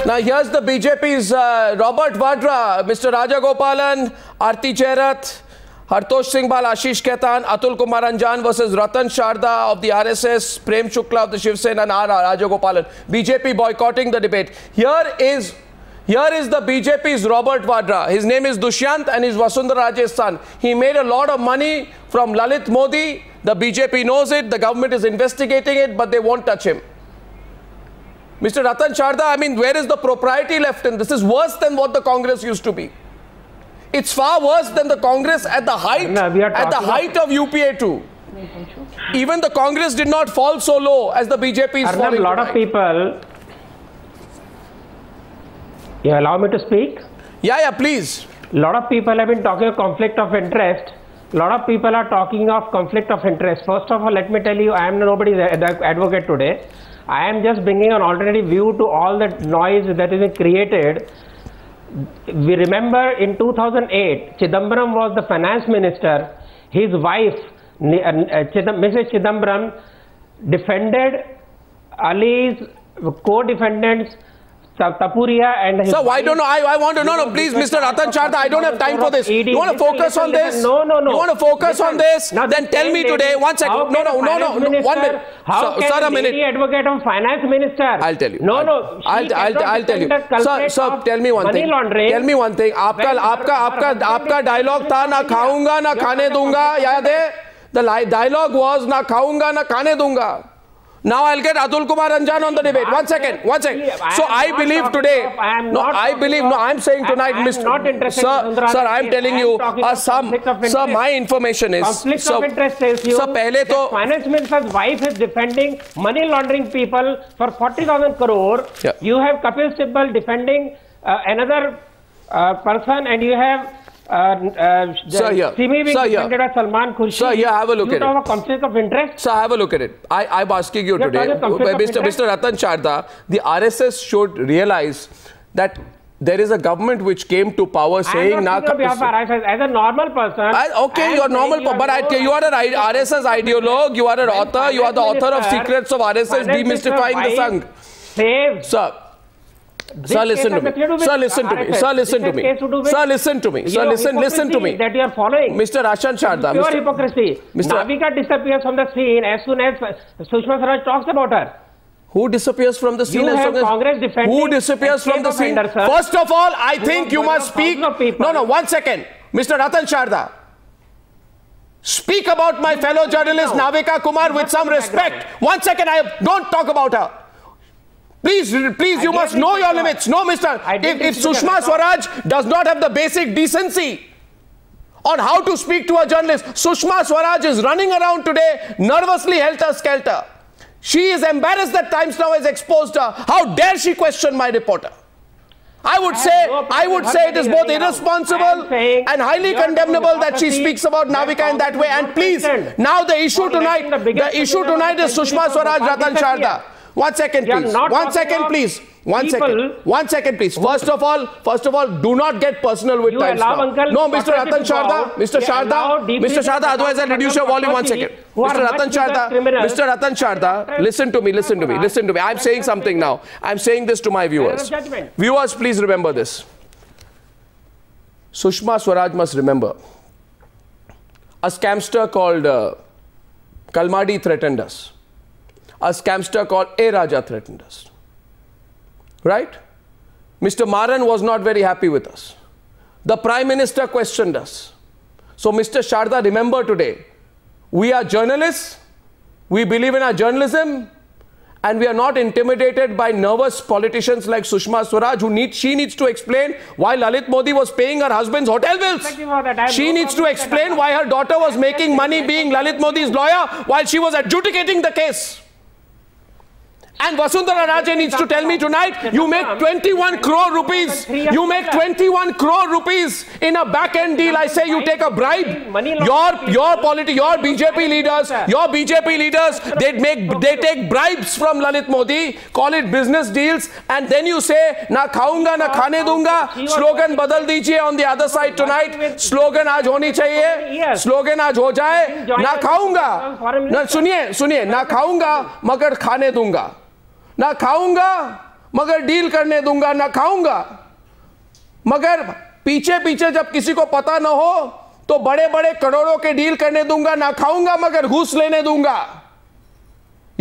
Now here's the BJP's Robert Vadra, Mr. Rajagopalan, Arati Jerath, Hartosh Singh Bal, Ashish Khetan, Atul Kumar Anjan versus Ratan Sharda of the RSS, Prem Shukla of the Shiv Sena and Rajagopalan. BJP boycotting the debate. Here is the BJP's Robert Vadra. His name is Dushyant and he's Vasundhara Raje's son. He made a lot of money from Lalit Modi. The BJP knows it. The government is investigating it, but they won't touch him. Mr. Ratan Sharda, I mean, where is the propriety left in this? Is worse than what the Congress used to be. It's far worse than the Congress at the height of UPA 2. Even the Congress did not fall so low as the BJP is falling. A lot of people. You allow me to speak? Yeah, please. A lot of people have been talking of conflict of interest. A lot of people are talking of conflict of interest. First of all, let me tell you, I am nobody's advocate today. I am just bringing an alternative view to all the noise that has been created. We remember in 2008, Chidambaram was the finance minister. His wife, Mrs. Chidambaram, defended Ali's co-defendants, Tapuria and his. So why don't I want to know? No, please, Mr. Ratan Sharda, I don't have time for this. You want to focus on this? No. You want to focus on this? Now then tell me today. 1 second. No. 1 minute. How can a lady advocate of finance minister? I'll tell you. No. I'll tell you. Sir, tell me one thing. Tell me one thing. आपका dialogue था ना खाऊंगा ना खाने दूंगा. याद है? The dialogue was ना खाऊंगा ना खाने दूंगा. Now I'll get Atul Kumar Anjan on the debate. 1 second. So I believe today. I'm saying tonight, Mr. Not interested. Sir, I'm telling you, sir, my information is. Conflict of interest says you. The finance minister's wife is defending money laundering people for 40,000 crore. Yeah. You have Kapil Sibal defending another person, and you have. Simi being defended by Salman Khurshid. Sir, have a look at it. You talk of conflict of interest? Sir, have a look at it. I'm asking you today, Mr. Ratan Sharda, the RSS should realize that there is a government which came to power saying... As a normal person... Okay, you're normal, but you are an RSS ideologue, you are an author, you are the author of Secrets of RSS, demystifying the Sangh. Sir, listen to me. Listen to me. That you are following. Mr. Ratan Sharda. Pure hypocrisy. Navika disappears from the scene as soon as Sushma Swaraj talks about her. Who disappears from the scene? Congress defending. Who disappears from the scene? First of all, I think you must speak. No, 1 second. Mr. Ratan Sharda. Speak about my fellow journalist Navika Kumar with some respect. 1 second. Don't talk about her. Please, you must know your limits. No, mister. If Sushma Swaraj does not have the basic decency on how to speak to a journalist, Sushma Swaraj is running around today nervously helter-skelter. She is embarrassed that Times Now has exposed her. How dare she question my reporter? I would say it is both irresponsible and highly condemnable that she speaks about Navika in that way. And please, now the issue tonight is Sushma Swaraj, Ratan Sharda. 1 second, please. 1 second, please. 1 second. 1 second, please. First of all, do not get personal with Times Now. No, Mr. Ratan Sharda. Mr. Sharda, otherwise I'll reduce your volume 1 second. Mr. Ratan Sharda, listen to me. I'm saying something now. I'm saying this to my viewers. Viewers, please remember this. Sushma Swaraj must remember. A scamster called Kalmadi threatened us. A scamster called A. Raja threatened us. Right? Mr. Maran was not very happy with us. The Prime Minister questioned us. So, Mr. Sharda, remember today, we are journalists, we believe in our journalism, and we are not intimidated by nervous politicians like Sushma Swaraj, she needs to explain why Lalit Modi was paying her husband's hotel bills. She needs to explain why her daughter was making money being Lalit Modi's lawyer while she was adjudicating the case. And Vasundhara Raje needs to tell me tonight, you make 21 crore rupees. You make 21 crore rupees in a back-end deal. I say you take a bribe. Your BJP leaders, they take bribes from Lalit Modi, call it business deals, and then you say, na khaunga, na khane dunga. Slogan badal dijiye on the other side tonight. Slogan aaj honi chahiye. Slogan aaj ho jaye. Na khaunga. Na suniye, na khaunga, magar khane dunga. ना खाऊंगा मगर deal करने दूंगा ना खाऊंगा, मगर पीछे पीछे जब किसी को पता ना हो तो बड़े बड़े करोड़ों के डील करने दूंगा ना खाऊंगा मगर घूस लेने दूंगा।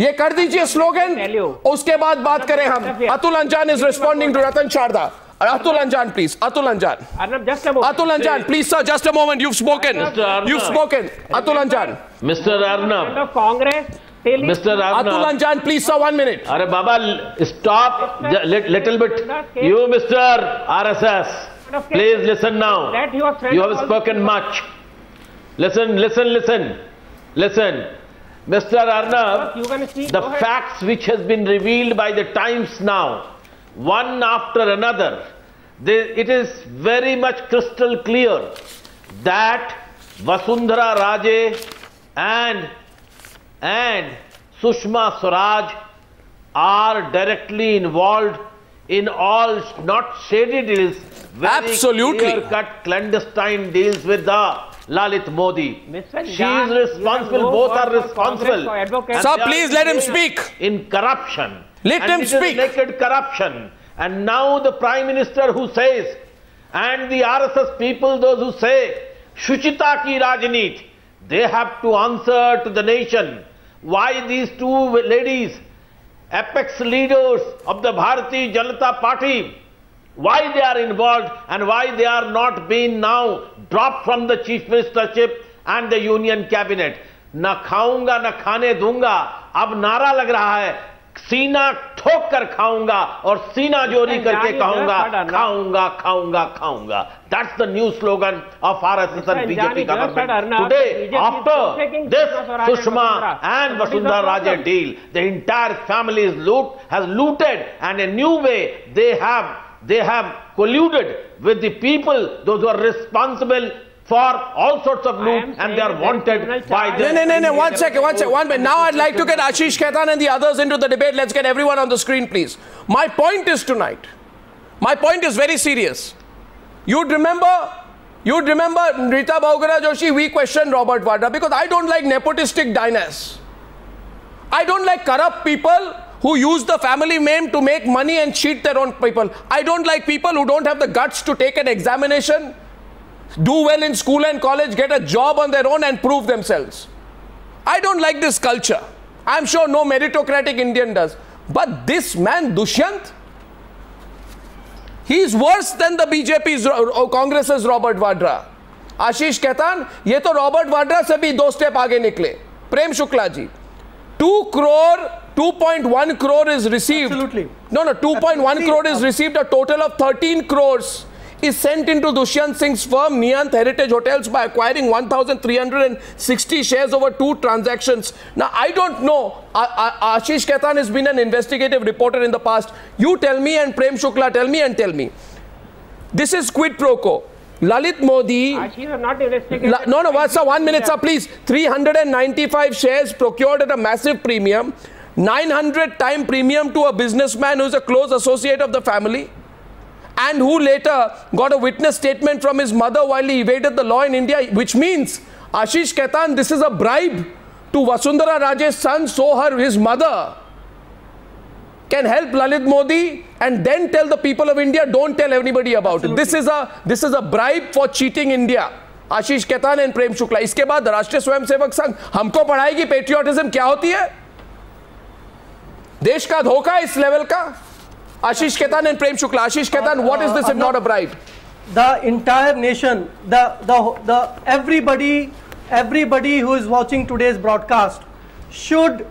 ये कर दीजिए स्लोगन, उसके बाद बात करें हम। Atul Anjan is responding to Ratan Sharda. Atul Anjan, please. Atul Anjan. Arnab, just a moment. Atul Anjan, please, sir. Just a moment. You've spoken. You've spoken. Atul Anjan. Mr. Arnab. Congress. Mr. Arnab. Atul Anjan, please, sir. 1 minute. Arre Baba, stop. Little bit. You, Mr. RSS. Please listen now. You have spoken much. Listen. Mr. Arnab, the facts which has been revealed by the Times now, one after another, it is very much crystal clear that Vasundhara, Raje and Sushma Swaraj are directly involved in all not shady deals, very clear-cut clandestine deals with the Lalit Modi. She is responsible, both are responsible. Sir, please let him speak. In corruption. Let him speak. Naked corruption. And now the Prime Minister who says, and the RSS people, those who say, Shuchita ki Rajneet, they have to answer to the nation why these two ladies, apex leaders of the Bharatiya Janata Party, why they are involved and why they are not being now dropped from the Chief Ministership and the Union Cabinet. Na khaunga na khane dunga. Ab nara lag raha hai. सीना ठोक कर खाऊंगा और सीना जोरी करके खाऊंगा. That's the new slogan of RSS and BJP government. Today, after this Sushma and Vasundhara Raje deal, the entire family has looted, and a new way they have colluded with the people, those who are responsible for all sorts of loot, and they are wanted by the... No, 1 second, 1 minute. Now I'd like to get Ashish, Khetan and the others into the debate. Let's get everyone on the screen, please. My point is very serious. You'd remember Rita, Bahuguna, Joshi, we questioned Robert Vadra because I don't like nepotistic diners. I don't like corrupt people who use the family name to make money and cheat their own people. I don't like people who don't have the guts to take an examination, do well in school and college, get a job on their own and prove themselves. I don't like this culture. I'm sure no meritocratic Indian does. But this man, Dushyant, he's worse than the BJP's Congress's Robert Vadra. Ashish, Khetan, ye to Robert Vadra se bhi 2 step aage nikle. Prem Shukla ji, 2.1 crore is received. Absolutely. No, 2.1 crore is received. A total of 13 crores is sent into Dushyant Singh's firm Niyant Heritage Hotels by acquiring 1,360 shares over 2 transactions. Now, I don't know. Ashish Khetan has been an investigative reporter in the past. You tell me, and Prem Shukla tell me. This is quid pro quo. Lalit Modi... Ashish is not investigating. No, sir, 1 minute, sir, please. 395 shares procured at a massive premium. 900 time premium to a businessman who is a close associate of the family, and who later got a witness statement from his mother while he evaded the law in India, which means, Ashish Khetan, this is a bribe to Vasundhara Raje's son, so his mother can help Lalit Modi and then tell the people of India, don't tell anybody about it. This is a bribe for cheating India. Ashish Khetan and Prem Shukla. इसके बाद राष्ट्रीय स्वयंसेवक संघ हमको पढ़ाएगी patriotism क्या होती है, देश का धोखा इस लेवल का. Ashish Khetan and Prem Shukla. Ashish Khetan, what is this if not a bribe? The entire nation, everybody who is watching today's broadcast should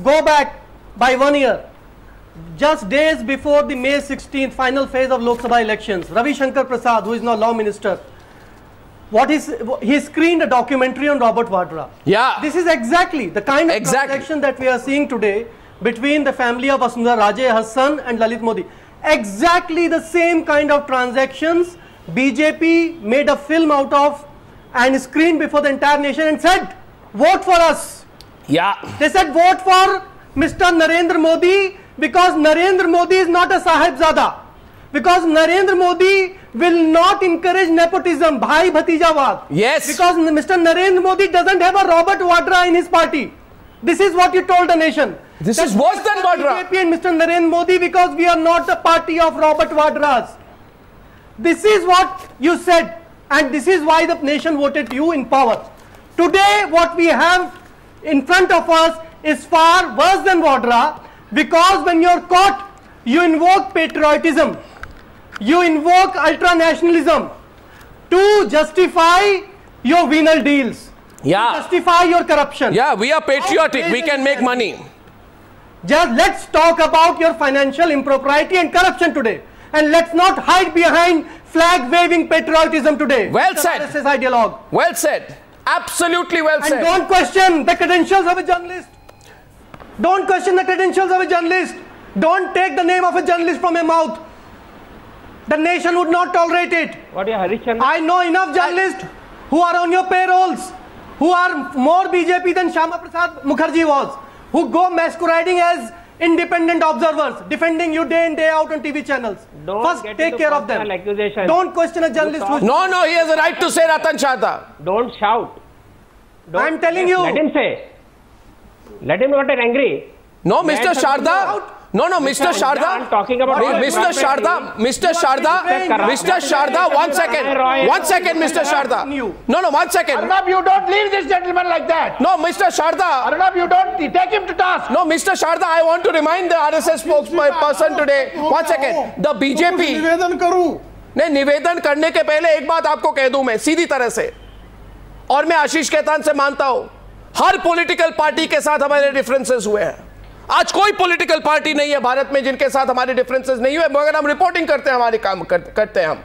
go back by 1 year. Just days before the May 16th final phase of Lok Sabha elections, Ravi Shankar Prasad, who is now law minister, he screened a documentary on Robert Vadra. Yeah. This is exactly the kind of transaction that we are seeing today between the family of Vasundhara Raje, her son, and Lalit Modi. Exactly the same kind of transactions BJP made a film out of and screened before the entire nation and said, vote for us. Yeah. They said, vote for Mr. Narendra Modi because Narendra Modi is not a Sahibzada. Because Narendra Modi will not encourage nepotism, bhai bhatijawad. Yes. Because Mr. Narendra Modi doesn't have a Robert Vadra in his party. This is what you told the nation. This is worse than Vadra. BJP and Mr. Narendra Modi, because we are not the party of Robert Vadras. This is what you said, and this is why the nation voted you in power. Today, what we have in front of us is far worse than Vadra, because when you're caught, you invoke patriotism, you invoke ultra-nationalism to justify your venal deals, to justify your corruption. Yeah, we are patriotic, we can make money. Just let's talk about your financial impropriety and corruption today. And let's not hide behind flag-waving patriotism today. Well said. This is ideologue. Well said. Absolutely well said. And don't question the credentials of a journalist. Don't question the credentials of a journalist. Don't take the name of a journalist from your mouth. The nation would not tolerate it. What are you, Harish? I know enough journalists who are on your payrolls, who are more BJP than Shyama Prasad Mukherjee was, who go masquerading as independent observers, defending you day in, day out on TV channels. First, take care of them. Don't question a journalist. No, he has a right to say Ratan Chadha. Don't shout. I'm telling you. Let him say. Let him not get angry. No, Mr. Sharda. No, Mr. Sharda. I'm talking about Mr. Sharda, one second, Mr. Sharda. No, 1 second. Arnab, you don't leave this gentleman like that. No, Mr. Sharda. Arnab, you don't take him to task. No, Mr. Sharda, I want to remind the RSS spokesperson today. 1 second. The BJP. निवेदन करूं. नहीं, निवेदन करने के पहले एक बात आपको कह दूं मैं सीधी तरह से, और मैं आशीष खेतान से मानता हूं, हर पॉलिटिकल पार्टी के साथ हमारे डिफरेंसेस हुए हैं. आज कोई पॉलिटिकल पार्टी नहीं है भारत में जिनके साथ हमारे डिफरेंसेस नहीं हुए, मगर हम रिपोर्टिंग करते हैं, हमारे काम करते हैं. हम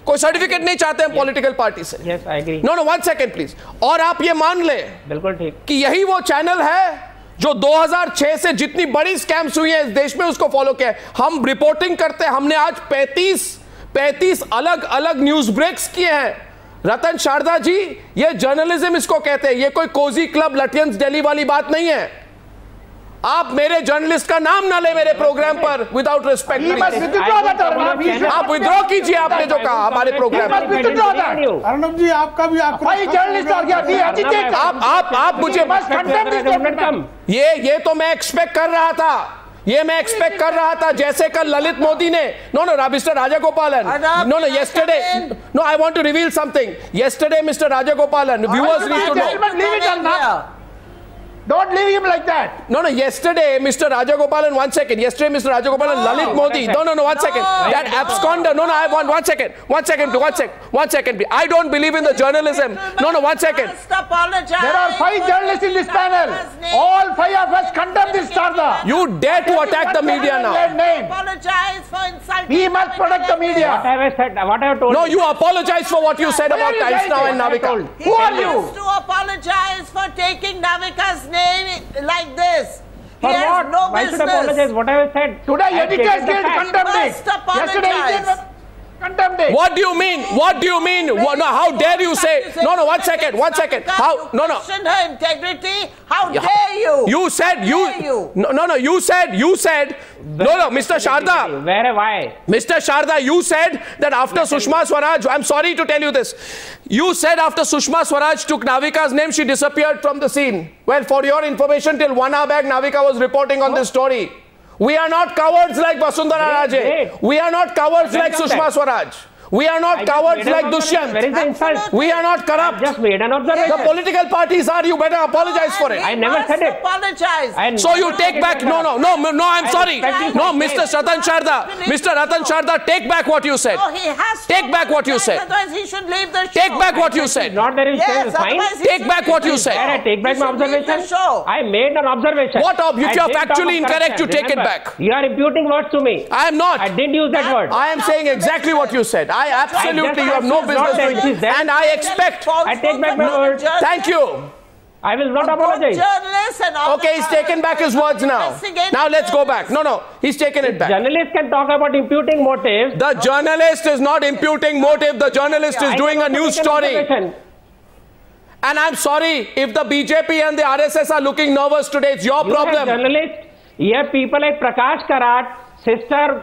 कोई सर्टिफिकेट नहीं चाहते हैं पॉलिटिकल पार्टी से. Yes, I agree. No 1 second please. और आप ये मान लें बिल्कुल ठीक कि यही वो चैनल है जो 2006 से जितनी बड़ी स्कैम्स हुई है इस देश में उसको फॉलो किया है. हम रिपोर्टिंग करते हैं. हमने आज 35 अलग अलग न्यूज ब्रेक्स किए हैं. रतन शारदा जी, ये जर्नलिज्म इसको कहते हैं. ये कोई कोजी क्लब लटियंस दिल्ली वाली बात नहीं है. आप मेरे जर्नलिस्ट का नाम ना ले मेरे प्रोग्राम पर विदाउट रिस्पेक्ट. आप विद्रॉ कीजिए आपने जो कहा हमारे प्रोग्राम पर. अर्नब जी, आपका भी जर्नलिस्ट आ गया. आप मुझे ये तो मैं एक्सपेक्ट कर रहा था. ये मैं एक्सपेक्ट कर रहा था जैसे कल ललित मोदी ने. No mister Rajagopalan. No yesterday. No, I want to reveal something. Yesterday, Mr. Rajagopalan, viewers need to know. Don't leave him like that. No, yesterday, Mr. Rajagopalan, 1 second. Yesterday, Mr. Rajagopalan, Lalit Modi. No, 1 second. That absconder. No, I want 1 second. 1 second, 1 second. I don't believe in the journalism. No, 1 second. There are 5 journalists in this panel. All 5 of us condemn this Sharda. You dare to attack the media now. Apologize for insulting. We must protect the media. What have I said? What have I told? No, you apologize for what you said about Times Now and Navika. Who are you? He has to apologize for taking Navika's name like this. For what? No Why should I apologize? What have I said? Today, Editors Guild condemned it. Yesterday, Indian condemned it. What do you mean? What do you mean? No, how dare you say? No, 1 second. 1 second. How? No. Question her integrity. How dare you? You said you. No. You said. No, Mr. Sharda. Where? Why? Mr. Sharda, you said that after Sushma Swaraj, I'm sorry to tell you this. You said after Sushma Swaraj took Navika's name, she disappeared from the scene. Well, for your information, till 1 hour back, Navika was reporting on this story. We are not cowards like Vasundhara Raje. We are not cowards like Sushma Swaraj. We are not cowards like Dushyant. Where is the insult? We are not corrupt. Just made an observation. The political parties are. You better apologize for it. I never said it. Apologize. So you take back. No. I'm sorry. No, Mr. Ratan Sharda. Mr. Ratan Sharda, take back what you said. No, he has to. Take back what you said. Otherwise, he should leave the show. Take back what you said. Not that it's fine. Take back what you said. I take back my observation. I made an observation. What if you are factually incorrect? You take it back. You are imputing words to me. I am not. I didn't use that word. I am saying exactly what you said. I absolutely. You have no business doing this. And I expect. I take back my words. Thank you. I will not apologize. Okay, he's taken back his words now. Now let's go back. No, he's taken it back. Journalist can talk about imputing motives. The journalist is not imputing motive. The journalist is doing a news story. And I'm sorry if the BJP and the RSS are looking nervous today. It's your problem. Journalists, here people like Prakash Karat, sister,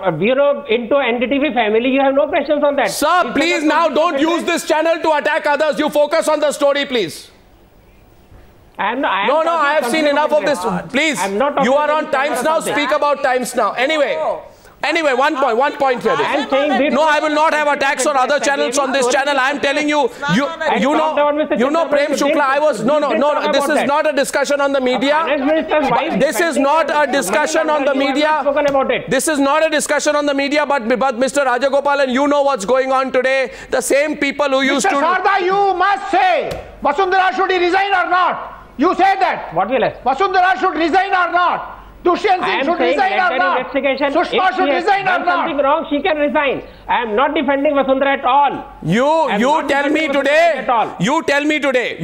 into NDTV family, you have no questions on that. Sir, please now don't use this channel to attack others. You focus on the story, please. No, I have seen enough of this. Please, you are on Times Now. Speak about Times Now. Anyway, one point here. No, I will not have attacks on other channels on this channel. I am telling you, you know Prem Shukla. No. This is not a discussion on the media. This is not a discussion on the media. This is not a discussion on the media. But Mr. Rajagopalan, you know what's going on today. The same people who used to. Mr. Sharda, you must say Vasundhara should he resign or not. You say that. What will I? Vasundhara should resign or not. Dushyant Singh should resign or not. Sushma should resign or not. Something wrong, she can resign. I am not defending Vasundhara at all. You tell me today. You tell me today.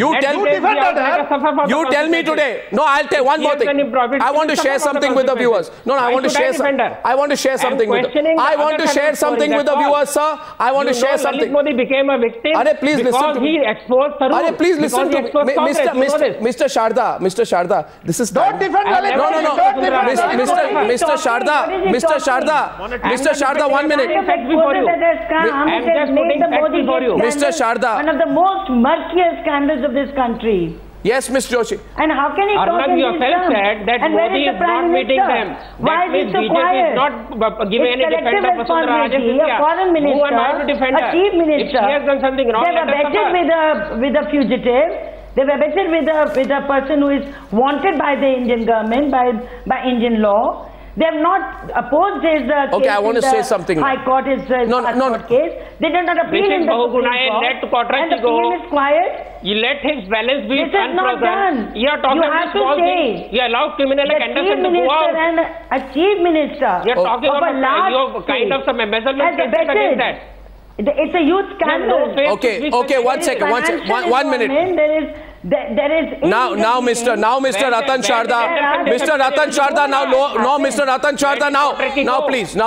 No, I'll tell one more thing. I want to share something with the viewers. I want to share something with the viewers, sir. I want to share something. Modi became a victim please listen to me. He exposed Tharoor. Please listen to me. Mr. Sharda, this is don't defend Lalit. No. Mr. Sharda, 1 minute. Mr. Sharda. One of the most murkiest scandals of this country. Yes, Ms. Joshi. And how can he talk Arnab yourself said that Modi is not meeting them. Why is he so quiet? BJP is not giving any defense of Vasundhara Raje. A foreign minister, who am I to defend her? A chief minister, if she has done something wrong, they were vetted with a fugitive. They were vetted with a person who is wanted by the Indian government, by Indian law. They have not opposed his case. Okay, I want to say something. High Court is no case. They did not appeal in the Bahuguna Supreme Court. And the PM is quiet. You let his balance be this is not done. You are talking about small things. You allow criminal like Anderson to go out. And a chief minister. You are talking about a kind of some embezzlement cases against that. It's a huge scandal. Okay, 1 second, 1 minute. There is now Mr. Ratan Sharda, Mr. Ratan Sharda now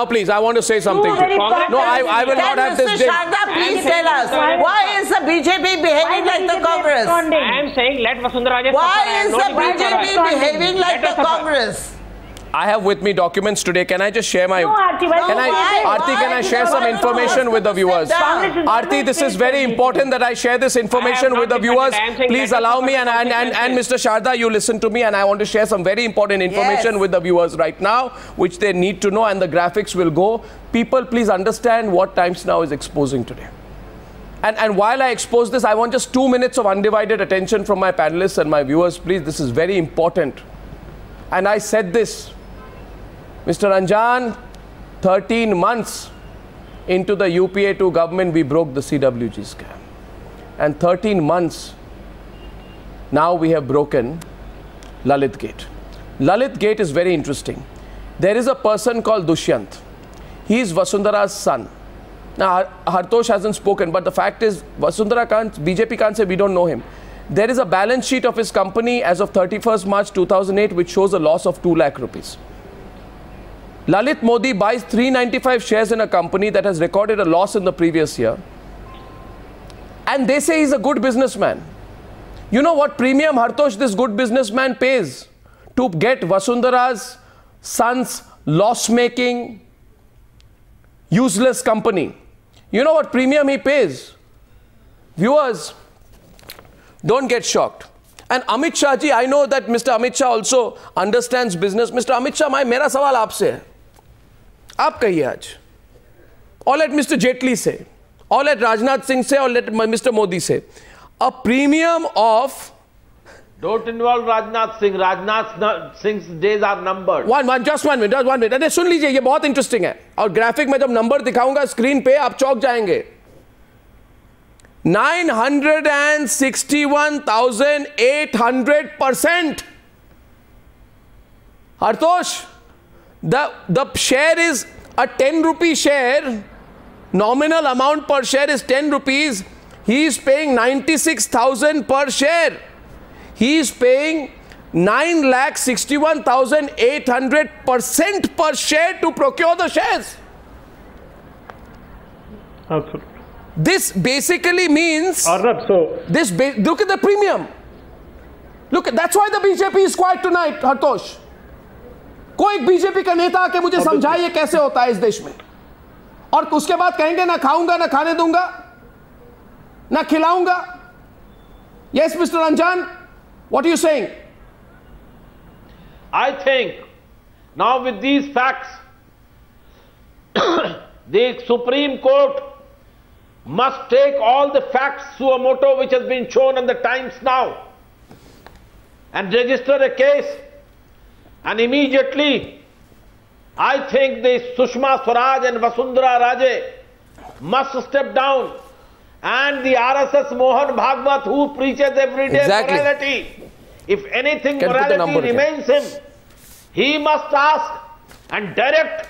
please I want to say something. No, I will not have this. Mr. Sharda, please tell us why is the BJP behaving like the Congress? I am saying let Vasundhara Raje. Why is the BJP behaving like the Congress? I have with me documents today. Can I just share my... Can I share some information with the viewers? Arti, this is very important that I share this information with the viewers. Please allow me and Mr. Sharda, you listen to me and I want to share some very important information with the viewers right now, which they need to know, and the graphics will go. People, please understand what Times Now is exposing today. And while I expose this, I want just 2 minutes of undivided attention from my panelists and my viewers. Please, this is very important. And I said this. Mr. Anjan, 13 months into the UPA 2 government, we broke the CWG scam. And 13 months, now we have broken Lalit Gate. Lalit Gate is very interesting. There is a person called Dushyant. He is Vasundhara's son. Now, Hartosh hasn't spoken, but the fact is, BJP can't say we don't know him. There is a balance sheet of his company as of 31st March 2008, which shows a loss of 2 lakh rupees. Lalit Modi buys 395 shares in a company that has recorded a loss in the previous year. And they say he's a good businessman. You know what premium Hartosh this good businessman pays to get Vasundhara's son's loss-making, useless company? You know what premium he pays? Viewers, don't get shocked. And Amit Shah ji, I know that Mr. Amit Shah also understands business. Mr. Amit Shah, मेरा सवाल आपसे है. आप कहिए आज. Or let Mr. Jaitley say. Or let Rajnath Singh say. Or let Mr. Modi say. A premium of... Don't involve Rajnath Singh. Rajnath Singh's days are numbered. Just one minute. अरे सुन लीजिए, ये बहुत इंटरेस्टिंग है. और graphic में जब number दिखाऊंगा screen पे, आप चौंक जाएंगे. 961,800%. Hartosh, the share is a 10 rupee share. Nominal amount per share is 10 rupees. He is paying 96,000 per share. He is paying 961,800% per share to procure the shares. Absolutely. This basically means Arnab, look at the premium. Look, that's why the BJP is quiet tonight, Hartosh. कोई एक BJP का नेता आके मुझे समझाइए कैसे होता है इस देश में, और उसके बाद कहेंगे ना खाऊंगा ना खाने दूंगा ना खिलाऊंगा. Yes, Mr. Anjan, What are you saying? I think now with these facts, the Supreme Court must take all the facts suo motu which has been shown in the Times now and register a case, and immediately I think the Sushma Swaraj and Vasundhara Raje must step down, and the RSS Mohan Bhagwat who preaches every day morality, if anything morality remains him, he must ask and direct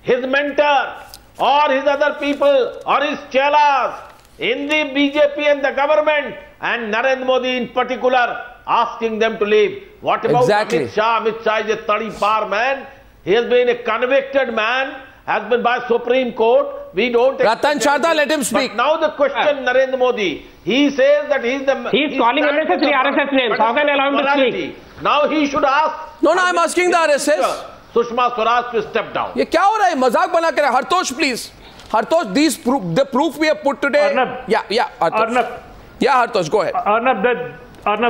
his mentor or his other people or his chelas in the BJP and the government and Narendra Modi in particular, asking them to leave. What about Amit Shah? Amit Shah is a 30-par man. He has been a convicted man, has been by Supreme Court. We don't... Ratan, Chadha, let him speak. But now the question, Narendra Modi, he says that he's the... He's calling unnecessary RSS names. How can I allow him to speak? Now he should ask... No, I'm asking the RSS. Sushma Swaraj to step down. Ye kya ho raha hai? Mazak bana ke raha hai. Hartosh, please. Hartosh, the proof we have put today... Arnab. Yeah, Hartosh. Arnab. Yeah, Hartosh, go ahead. Arnab,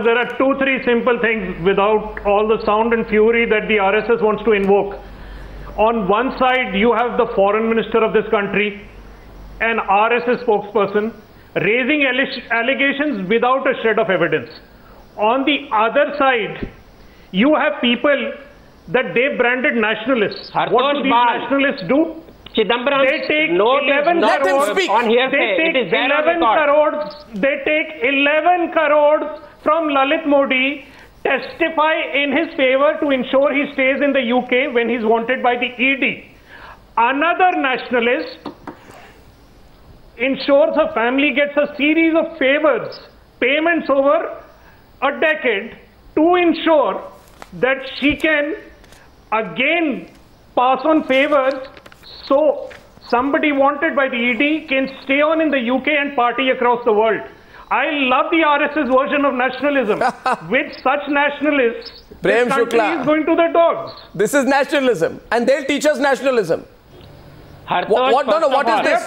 there are 2-3 simple things without all the sound and fury that the RSS wants to invoke. On one side, you have the foreign minister of this country, an RSS spokesperson, raising allegations without a shred of evidence. On the other side, you have people that they branded nationalists. What do these nationalists do? They take 11 crores on here. They take 11 crores. They take 11 crores from Lalit Modi, testify in his favor to ensure he stays in the UK when he's wanted by the ED. Another nationalist ensures her family gets a series of favors, payments over a decade to ensure that she can again pass on favors, so somebody wanted by the ED can stay on in the UK and party across the world. I love the RSS version of nationalism. With such nationalists, the country is going to the dogs. This is nationalism, and they'll teach us nationalism. Hartosh, what is this?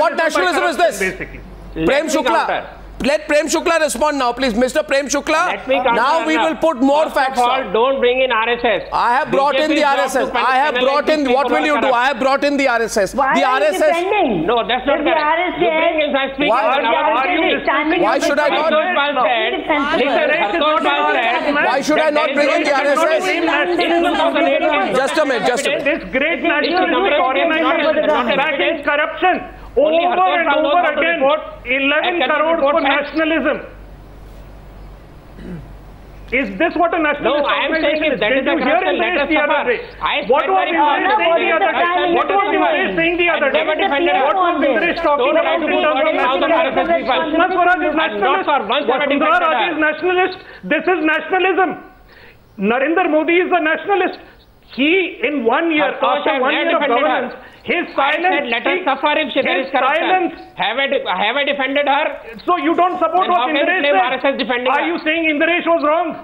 What nationalism is this? Basically. Prem Shukla. Let Prem Shukla respond now, please. Mr. Prem Shukla, now we will put more facts on. Don't bring in RSS. I have brought in the RSS. I have brought in, what will you do? I have brought in the RSS. Why the are you RSS. defending? No, that's not correct. You bring in such speakers. Why should I not? Why should I not bring in the RSS? Just a minute, just a minute. This great nationalist organization backing corruption. Over and over again, 11 crores for nationalism. Is this what a nationalist organization is? Did you hear Indresh the other day? What was Indresh saying the other day? What was Indresh talking about in terms of nationalism? Sushma Swaraj is nationalist. Vasundhara Raje is nationalist. This is nationalism. Narendra Modi is a nationalist. He, in 1 year, after 1 year of governance, his silence. Let us suffer if there is corruption. Have I defended her? So you don't support what Indresh said? Are you saying Indresh was wrong?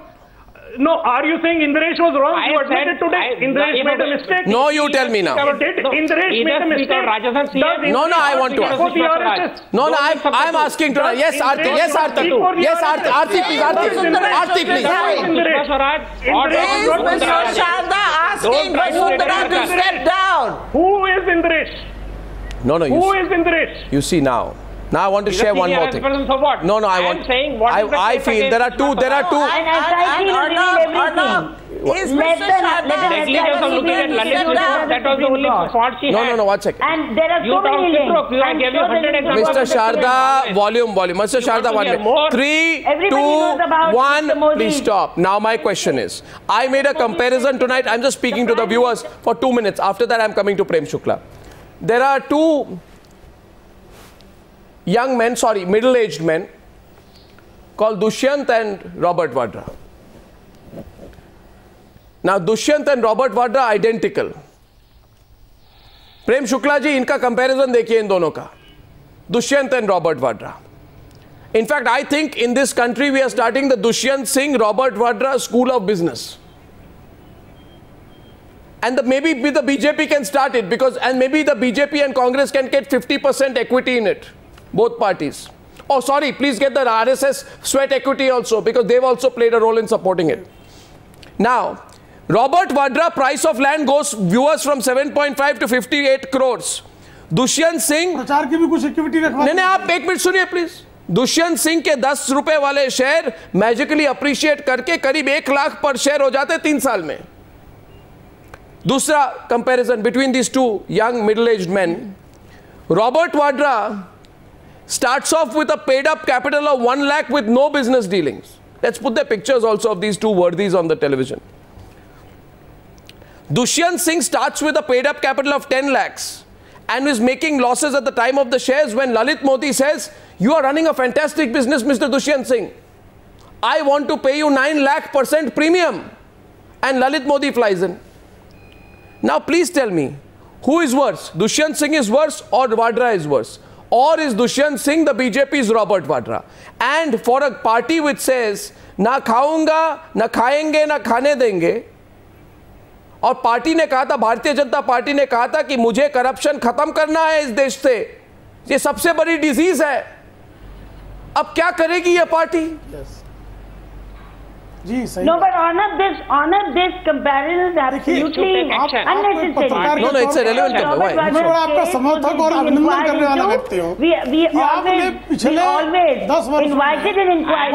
No, are you saying Indresh was wrong? You admitted today Indresh made a mistake. No, you tell me now. Did Indresh make a mistake? No, I want to ask. No, I'm asking to. Yes, Arati. Yes, Arati. Yes, Arati, please. Arati, please. Is Mr. Sharda asking Vasundhara to step down? Who is Indresh? No. Who is Indresh? You see now. Now I want to share one more thing. No, I want. I feel there are two. Is Mr. Sharda negligence of looking at Lalit? That was the only fault she had. No, 1 second. And there are so many links. I gave you 100 examples. Mr. Sharda, volume. Mr. Sharda, 1 minute. 3, 2, 1. Please stop. Now my question is, I made a comparison tonight. I'm just speaking to the viewers for 2 minutes. After that, I'm coming to Prem Shukla. There are two young men, middle-aged men called Dushyant and Robert Vadra. Now, Dushyant and Robert Vadra identical. Prem Shukla ji, inka comparison dekhiye in dono ka. Dushyant and Robert Vadra. In fact, I think in this country we are starting the Dushyant Singh, Robert Vadra school of business. And maybe the BJP can start it and maybe the BJP and Congress can get 50% equity in it. Both parties. Oh, sorry, please get the RSS sweat equity also, because they've also played a role in supporting it. Now, Robert Vadra, price of land goes viewers from 7.5 to 58 crores. Dushyant Singh प्रचार की भी कुछ equity रखवा नहीं, आप एक minute सुनिए please. Dushyant Singh के 10 रुपए वाले शेयर मैजिकली अप्रिशिएट करके करीब 1 लाख पर शेयर हो जाते 3 साल में। दूसरा comparison between these two young middle aged man, Robert Vadra starts off with a paid up capital of 1 lakh with no business dealings. Let's put the pictures also of these two worthies on the television. Dushyant Singh starts with a paid up capital of 10 lakhs and is making losses at the time of the shares when Lalit Modi says, you are running a fantastic business, Mr. Dushyant Singh. I want to pay you 9 lakh% premium. And Lalit Modi flies in. Now please tell me, who is worse? Dushyant Singh is worse or Vadra is worse? Or is Dushyant Singh the BJP's Robert Vadra? And for a party which says, na khaunga, na khayenge, na khane denge, और party ने कहा था, Bharatiya Janata party ने कहा था कि मुझे corruption खत्म करना है इस देश से, ये सबसे बड़ी डिजीज है, अब क्या करेगी ये पार्टी? जी सही। No, but Arnab, this comparison is absolutely unnecessary. No, it's a relevant comment. मैं आपका समर्थक और अभिनंदन करने वाला व्यक्ति हूँ। We always 10 वर्ष invited an inquiry.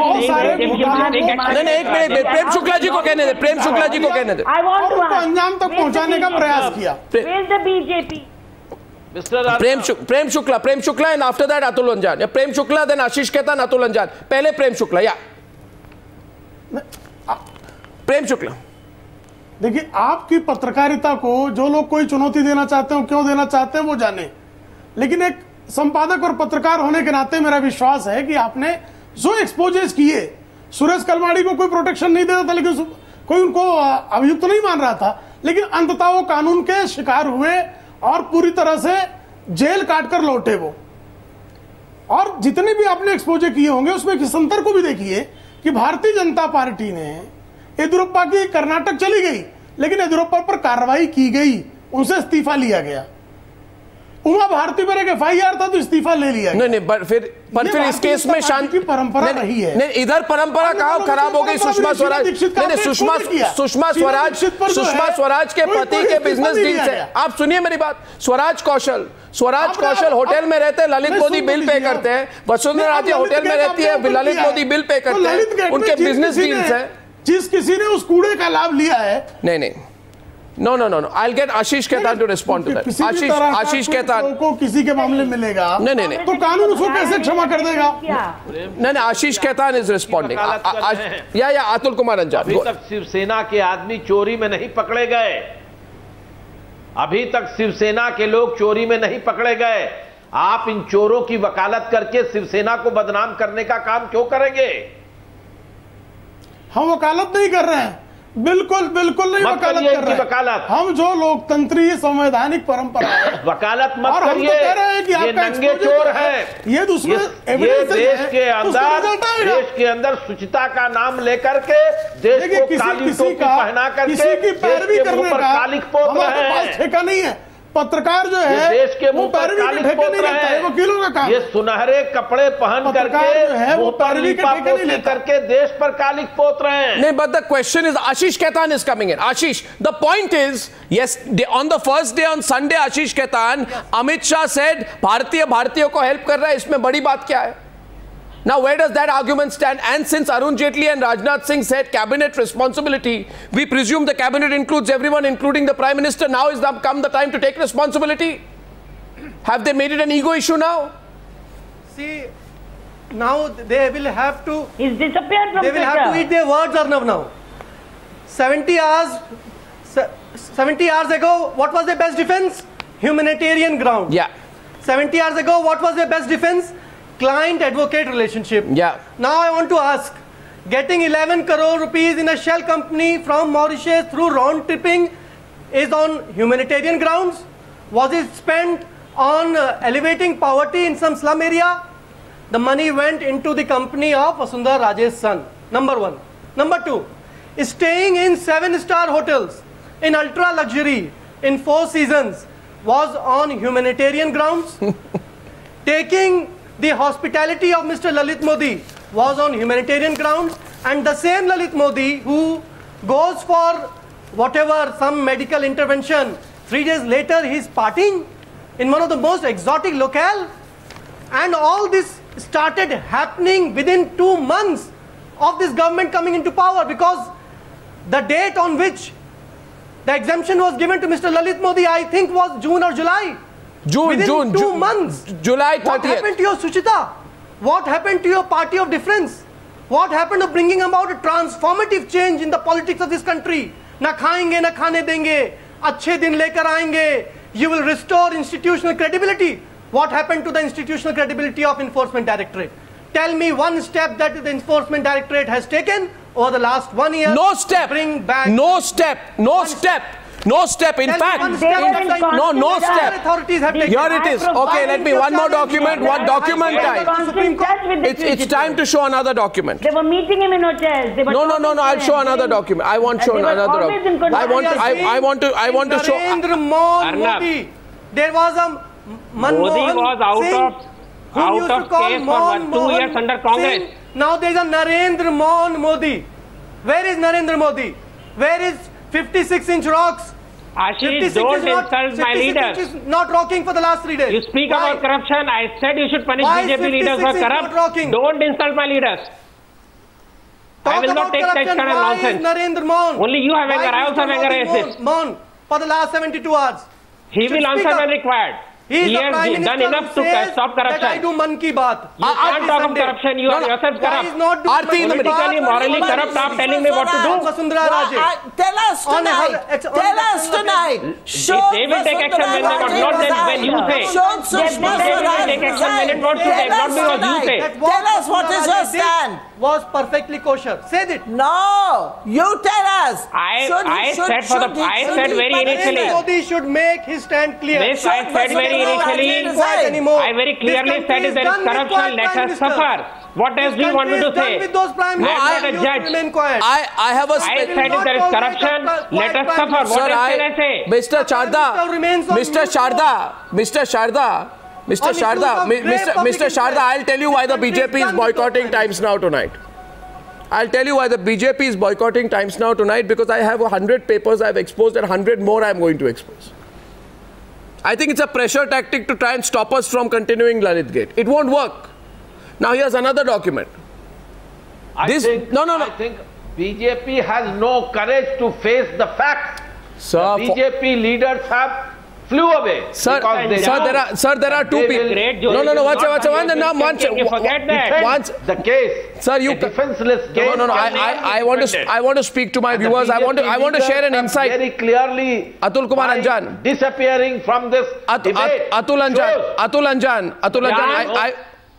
नहीं, एक मिनट, प्रेम शुक्ला जी को कहने दे, प्रेम शुक्ला जी को कहने दे। I want to ask, अंजाम तक पहुँचाने का प्रयास किया। where is the BJP? Prem Shukla and after that Atul Anjan. या Prem Shukla then Ashish Khetan, Atul Anjan. पहले प्रेम शुक्ला, या प्रेम शुक्ला। देखिए, आपकी पत्रकारिता को जो लोग कोई चुनौती देना चाहते हो, क्यों देना चाहते हैं वो जाने, लेकिन एक संपादक और पत्रकार होने के नाते मेरा विश्वास है कि आपने जो एक्सपोजेस किए, सुरेश कलमाड़ी को कोई प्रोटेक्शन नहीं देता था, लेकिन कोई उनको अभियुक्त नहीं मान रहा था, लेकिन अंततः वो कानून के शिकार हुए और पूरी तरह से जेल काट कर लौटे वो। और जितने भी आपने एक्सपोजे किए होंगे उसमें किसंतर को भी देखिए कि भारतीय जनता पार्टी ने येदियुरप्पा की कर्नाटक चली गई, लेकिन येदियुरप्पा पर कार्रवाई की गई, उनसे इस्तीफा लिया गया। उमा भारती पर एक FIR था तो इस्तीफा ले लिया। नहीं, पर फिर इस केस में शांति परंपरा रही है। नहीं, इधर परंपरा कहाँ खराब हो गई? सुषमा स्वराज, नहीं, सुषमा स्वराज के पति के बिजनेस डील से। आप सुनिए मेरी बात। स्वराज कौशल होटल में रहते हैं, ललित मोदी बिल पे करते हैं। वसुंधरा राजे होटल में रहती है, ललित मोदी बिल पे करते हैं, उनके बिजनेस डील्स हैं। जिस किसी ने उस कूड़े का लाभ लिया है, नहीं, No. I'll get Ashish Khetan to respond to that. Ashish Khetan को किसी के मामले मिलेगा, नहीं, तो कानून उसको कैसे क्षमा कर देगा? नहीं, Ashish Khetan is responding. या अतुल कुमार अंजान। अभी तक शिवसेना के आदमी चोरी में नहीं पकड़े गए, अभी तक शिवसेना के लोग चोरी में नहीं पकड़े गए। आप इन चोरों की वकालत करके शिवसेना को बदनाम करने का काम क्यों करेंगे? हम वकालत नहीं कर रहे हैं, बिल्कुल नहीं वकालत कर रहे हैं। हम जो लोकतंत्रीय संवैधानिक परंपरा है, वकालत मत और हम करिए। तो कह रहे हैं कि ये नंगे चोर है। ये देश के अंदर शुचिता का नाम लेकर के देश को काली टोपी पहना करके किसी की पैरवी करने का कालिक पोत रहे हैं। ठेका नहीं है। पत्रकार जो है देश के मुंह पर कालिक पोत नहीं लगता है, वकीलों का काम। ये सुनहरे कपड़े पहन करके मुंह पर लिपापोती करके देश पर कालिक पोत रहे हैं। नहीं, but the question is, Ashish Khetan is coming in. Ashish, the point is, yes, on the first day on Sunday, Ashish Khetan, Amit Shah said, भारतीयों को हेल्प कर रहा है, इसमें बड़ी बात क्या है? Now, where does that argument stand? And since Arun Jaitley and Rajnath Singh said cabinet responsibility, we presume the cabinet includes everyone, including the Prime Minister. Now is come the time to take responsibility? Have they made it an ego issue now? See, now they will have to... He's disappeared from They will have to eat their words, Arnab, now. 70 hours ago, what was their best defense? Humanitarian ground. Yeah. 70 hours ago, what was their best defense? Client-advocate relationship. Yeah. Now I want to ask, getting 11 crore rupees in a shell company from Mauritius through round tripping is on humanitarian grounds? Was it spent on elevating poverty in some slum area? The money went into the company of Vasundhara Raje's son. Number one. Number two, staying in 7-star hotels in ultra luxury in 4 seasons was on humanitarian grounds. Taking the hospitality of Mr. Lalit Modi was on humanitarian grounds, and the same Lalit Modi who goes for whatever, some medical intervention, 3 days later he's partying in one of the most exotic locale. And all this started happening within 2 months of this government coming into power, because the date on which the exemption was given to Mr. Lalit Modi, I think, was June or July. Within 2 months. July 30th. What happened to your Suchita? What happened to your party of difference? What happened to bringing about a transformative change in the politics of this country? Na khayenge, na khane denge, achhe din lekar aayenge. You will restore institutional credibility. What happened to the institutional credibility of Enforcement Directorate? Tell me one step that the Enforcement Directorate has taken over the last 1 year. No step. Bring back. No step. No step. No step. In fact, no step. Here it is. Okay, let me, one more document, one document time. It's time to show another document. They were meeting him in hotels. No, I'll show another document. I want to show another document. I want to show. Modi. There was a Modi was out of case for 2 years under Congress. Singh. Now there is a Narendra Mohan Modi. Where is Narendra Modi? Where is 56-inch rocks? Ashish, don't insult my leaders. Is not rocking for the last 3 days. You speak about corruption. I said you should punish BJP leaders who are corrupt. Don't insult my leaders. I will not take such kind of nonsense. Narendra Mohan? Only you have anger. I also have anger against this. Mohan for the last 72 hours. He will answer when required. He has done enough to stop corruption. I do man ki baat. You can't talk of corruption. You are yourself corrupt. Politically, morally corrupt. Stop telling me what to do. Vasundhara, Raje. Tell us tonight. Tell us tonight. They will take action when they want, not then when you say. They will take action when it wants to take, not because you say. Tell us what is your stand. Was perfectly kosher. Say it. No, you tell us. I said very initially. Modi should make his stand clear. This I said very initially. I very clearly said if there is corruption, let us suffer. What else do you want me to say? I am not a judge. I said if there is corruption, let us suffer. What else can I say? Mr. Sharda, I'll tell you why the BJP is boycotting Times Now tonight. I'll tell you why the BJP is boycotting Times Now tonight, because I have 100 papers I've exposed and 100 more I'm going to expose. I think it's a pressure tactic to try and stop us from continuing Lalit Gate. It won't work. Now here's another document. I think BJP has no courage to face the facts. Sir, the BJP leaders have flew away. Sir, there are two people. No, forget that. The case. Sir, you defenseless case. No. I want to speak to my viewers. I want to share an insight. Very clearly. Atul Kumar Anjan disappearing from this debate. Atul Anjan.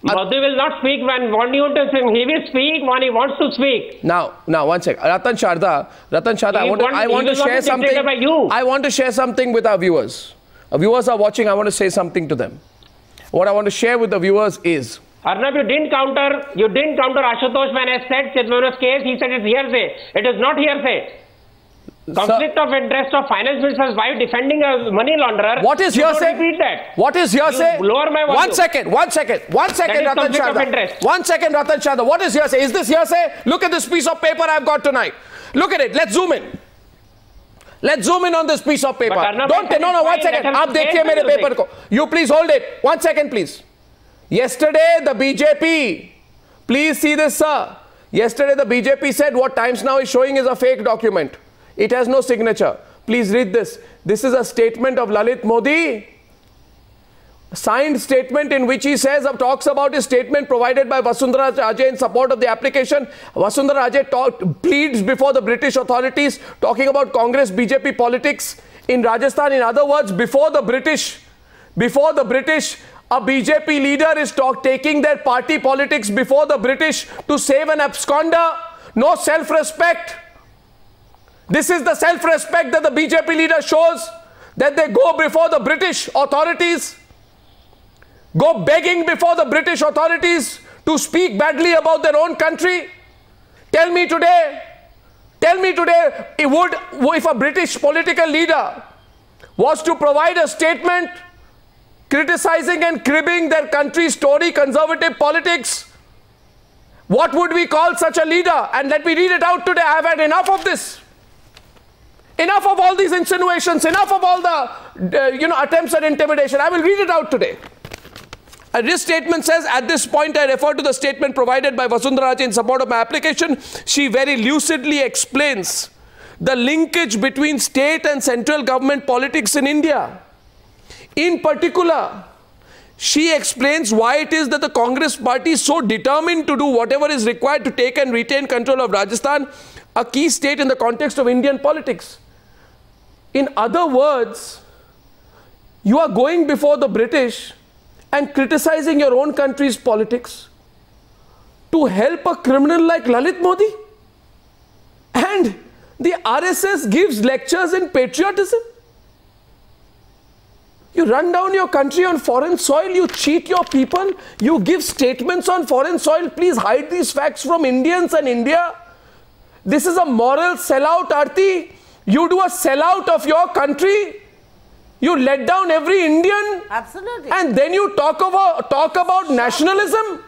Modi will not speak when want you to speak. He will speak when he wants to speak. Now, one sec. Ratan Sharda, I want to share something. I want to share something with our viewers. Our viewers are watching. I want to say something to them. What I want to share with the viewers is. Arnab, you didn't counter Ashutosh when I said Chidambaram's case. He said it's hearsay. It is not hearsay. Conflict of interest of finance minister's wife defending a money launderer. What is hearsay? Repeat that. What is hearsay? Lower my volume. One second, Ratan Sharda. 1 second, Ratan Sharda. What is hearsay? Is this hearsay? Look at this piece of paper I've got tonight. Look at it. Let's zoom in. Let's zoom in on this piece of paper. No, 1 second. Aap dekhiye mere paper ko. You please hold it. 1 second, please. Yesterday, the BJP, please see this, sir. Yesterday, the BJP said what Times Now is showing is a fake document. It has no signature. Please read this. This is a statement of Lalit Modi. A signed statement in which he says, talks about his statement provided by Vasundhara Raje in support of the application. Vasundhara Raje pleads before the British authorities, talking about Congress BJP politics in Rajasthan. In other words, before the British, a BJP leader is taking their party politics before the British to save an absconder. No self-respect. This is the self-respect that the BJP leader shows, that they go before the British authorities, go begging before the British authorities to speak badly about their own country. Tell me today, if a British political leader was to provide a statement criticizing and cribbing their country's Tory conservative politics. What would we call such a leader? And let me read it out today. I have had enough of this. Enough of all these insinuations. Enough of all the attempts at intimidation. I will read it out today. This statement says, at this point I refer to the statement provided by Vasundhara Raje in support of my application. She very lucidly explains the linkage between state and central government politics in India. In particular, she explains why it is that the Congress party is so determined to do whatever is required to take and retain control of Rajasthan, a key state in the context of Indian politics. In other words, you are going before the British and criticizing your own country's politics to help a criminal like Lalit Modi? And the RSS gives lectures in patriotism? You run down your country on foreign soil, you cheat your people, you give statements on foreign soil. Please hide these facts from Indians and India. This is a moral sellout, Arati. You do a sellout of your country. You let down every Indian. Absolutely. And then you talk about nationalism.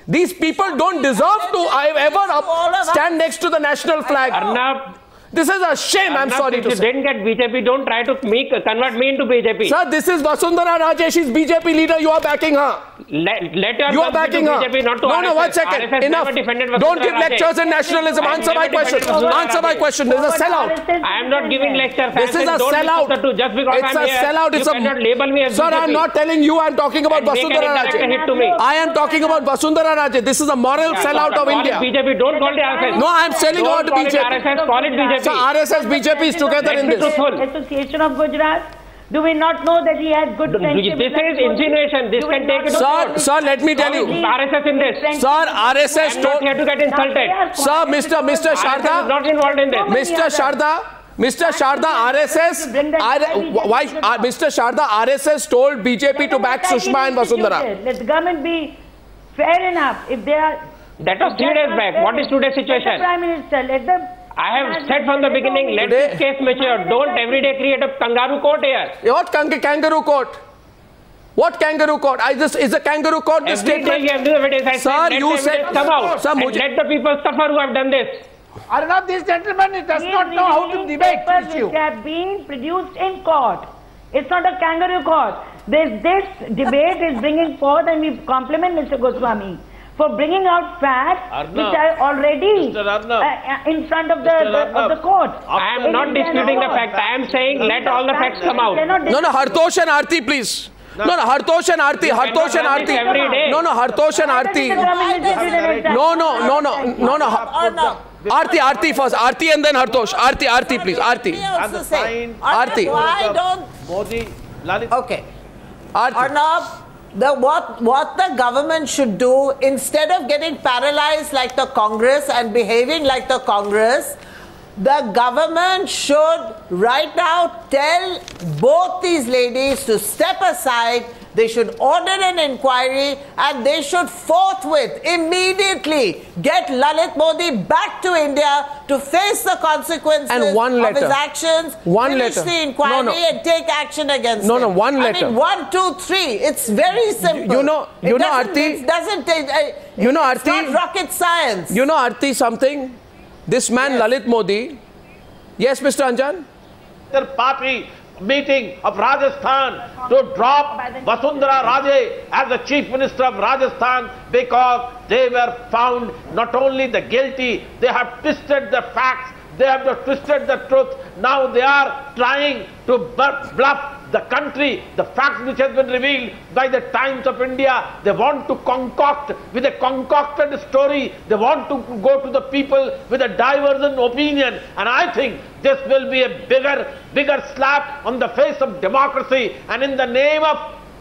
These people don't deserve to ever stand next to the national flag. Arnab, this is a shame, I'm sorry to say. If you didn't get BJP, don't try to convert me into BJP. Sir, this is Vasundhara Raje. She's BJP leader. You are backing her. You are backing her. BJP, not to no, RSS. no, 1 second. RSS Enough. Don't give lectures in nationalism. Answer my question. Answer my question. This is a sellout. I am not giving lectures. This is a sellout. Just because it's a sellout. You cannot label me as Sir, BJP. I am not telling you. I am talking about Vasundhara Raje. I am talking about Vasundhara Raje. This is a moral sellout of India. BJP, don't call it RSS. No, I am telling about BJP. Call it BJP. So RSS, BJP is together in this. Association of Gujarat. Do we not know that he has good friendship? This is insinuation. This can take it. Sir, let me tell you. RSS in this. Sir, RSS. I'm not here to get insulted. Sir, Mr. Sharda. Not involved in this. Mr. Sharda, RSS. Why? Mr. Sharda, RSS told BJP to back Sushma and Vasundhara. Let the government be fair enough. If they are. That was 3 days back. What is today's situation? Prime Minister, let the. I have said from the beginning, let this case mature. Don't every day create a kangaroo court here. What kangaroo court? What kangaroo court? Is a kangaroo court the statement? Every day you have new evidence. I said, you said come out. And let the people suffer who have done this. Arnab, this gentleman does not know how to debate issue. Which have been produced in court. It's not a kangaroo court. This debate is bringing forth, and we compliment Mr. Goswami for bringing out facts which are already in front of the court. I am not disputing the fact. I am saying let all the facts come out. No, Hartosh and Arati, please. No, Hartosh and Arati. Hartosh and Arati. No, Hartosh and Arati. No. Arti first. Arti and then Hartosh. Arti, please. Arti. Why don't Modi, Lalit. Okay. Arnab, what the government should do, instead of getting paralyzed like the Congress and behaving like the Congress, the government should right now tell both these ladies to step aside. They should order an inquiry, and they should forthwith, immediately get Lalit Modi back to India to face the consequences of his actions, finish the inquiry and take action against him. One letter. I mean, 1, 2, 3. It's very simple. Arti. It's not rocket science. You know, Arti, something? This man, Lalit Modi. Yes, Mr. Anjan? The party meeting of Rajasthan to drop Vasundhara Raje as the Chief Minister of Rajasthan because they were found not only the guilty, they have twisted the facts, they have twisted the truth. Now they are trying to bluff the country, the facts which has been revealed by the Times of India. They want to concoct with a concocted story. They want to go to the people with a divergent opinion. And I think this will be a bigger slap on the face of democracy. And in the name of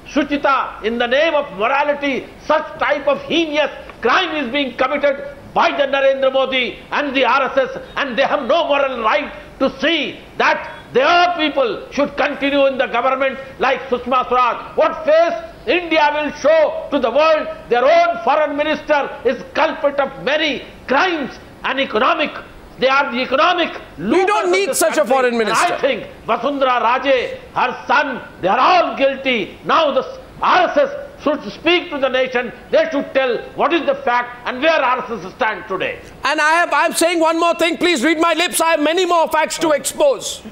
Shuchita, in the name of morality, such type of heinous crime is being committed by the Narendra Modi and the RSS, and they have no moral right to see that their people should continue in the government like Sushma Swaraj. What face India will show to the world? Their own foreign minister is culprit of many crimes and economic They are the economic losers. We don't need such a foreign minister. I think Vasundhara, Raje, her son, they are all guilty. Now the RSS should speak to the nation. They should tell what is the fact and where RSS stand today. And I'm saying one more thing. Please read my lips. I have many more facts to expose.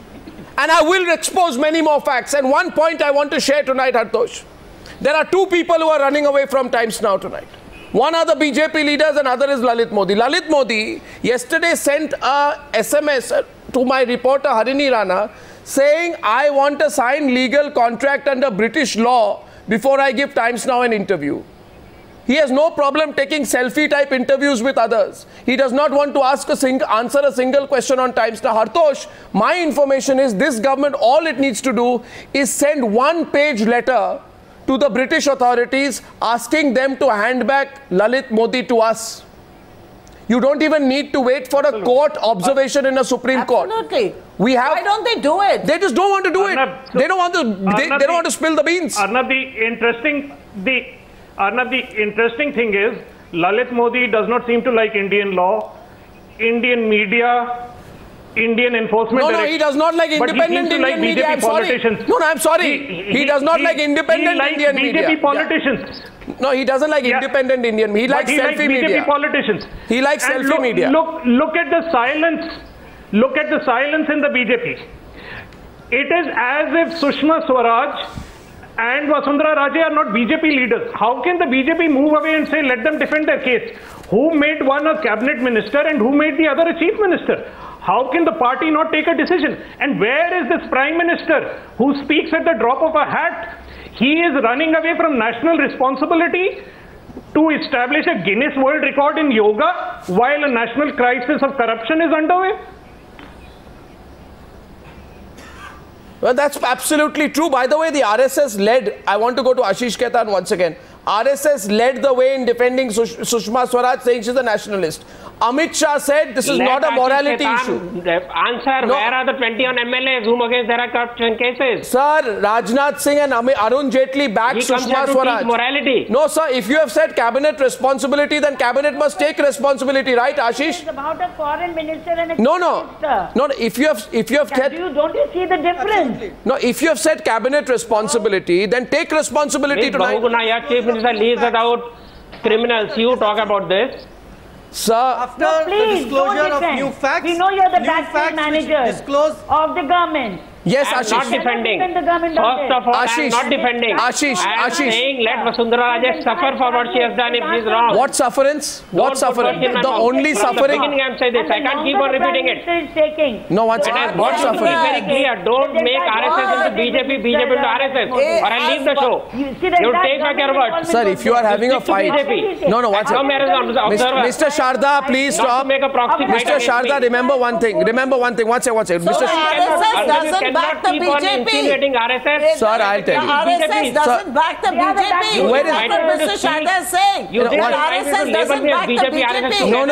And I will expose many more facts. And one point I want to share tonight, Hartosh. There are two people who are running away from Times Now tonight. One are the BJP leaders and other is Lalit Modi. Lalit Modi yesterday sent a SMS to my reporter Harini Rana saying, I want a signed legal contract under British law before I give Times Now an interview. He has no problem taking selfie-type interviews with others. He does not want to answer a single question on Times Now. Hartosh, my information is this government, all it needs to do is send one-page letter to the British authorities asking them to hand back Lalit Modi to us. You don't even need to wait for a court observation in a Supreme Court. Absolutely. Why don't they do it? They just don't want to do Arnab, it. They don't want to. They don't want to spill the beans. Arnab, the interesting thing is Lalit Modi does not seem to like Indian law, Indian media, Indian enforcement. No, he does not like independent Indian media. I'm sorry. No, I'm sorry. He does not like independent Indian media. BJP politicians. No, he doesn't like independent Indian media. He likes selfie media. BJP politicians. He likes selfie media. Look at the silence. Look at the silence in the BJP. It is as if Sushma Swaraj and Vasundhara Raje are not BJP leaders. How can the BJP move away and say, let them defend their case? Who made one a cabinet minister and who made the other a chief minister? How can the party not take a decision? And where is this prime minister who speaks at the drop of a hat? He is running away from national responsibility to establish a Guinness World Record in yoga while a national crisis of corruption is underway. Well, that's absolutely true. By the way, the RSS led, I want to go to Ashish Khetan once again. RSS led the way in defending Sushma Swaraj, saying she's a nationalist. Amit Shah said this is not a morality issue. Answer, no. Where are the 21 MLAs whom against there are corruption cases? Sir, Rajnath Singh and Arun Jaitley backed Sushma Swaraj. Morality. No, sir, if you have said cabinet responsibility, then cabinet must take responsibility, right, Ashish? It's about a foreign minister and a minister. No, if you have said... Don't you see the difference? No, if you have said cabinet responsibility, then take responsibility tonight. Bahuguna, your chief minister leaves out criminals. You talk about this. Sir, after the disclosure of new facts, we know you're the backseat manager of the government. Yes, Ashish. I'm not defending. First of all, Ashish. I'm not defending. Ashish. I'm saying let Vasundhara Raje suffer for what she has done if she's wrong. What sufferance? What suffering? The only suffering. I'm saying this. I can't keep on repeating it. No, what suffering? Be very clear. Don't make RSS into BJP, BJP into RSS, or I leave the show. You take back your words. Sir, if you are having a fight, no, what's up? Mr. Sharda, please stop. Mr. Sharda, remember one thing. One second. Mr. Sharda back the BJP. Sir, I'll tell you. RSS doesn't back the BJP. Where is That's what Mr. Sharda is saying. RSS doesn't back the BJP. No,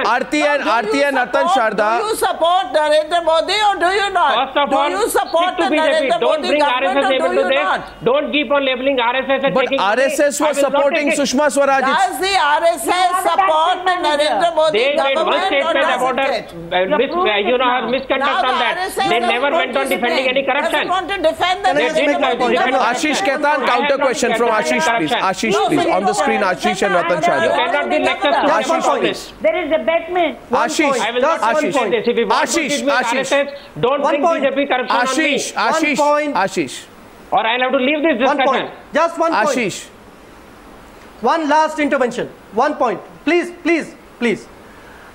Arati and Ratan Sharda. Do you support Narendra Modi or do you not? First of all, do you support the Narendra Modi government or do you not? Don't keep on labeling RSS as taking. But RSS was supporting Sushma Swaraj. Does the RSS support the Narendra Modi government or doesn't? You know, her misconduct on that. They never went on defending any corruption. They want to defend the Ashish Khetan, counter question from Ashish, please. Ashish, please. On the screen, Ashish and Ratan Sharda. You cannot be lectured to Ashish, please. There is a betman. Ashish, I will not say this. If you want to deal with RSS, don't bring BJP corruption on me. Ashish. Or I'll have to leave this discussion. Just one point. Ashish. One last intervention. 1 point. Please.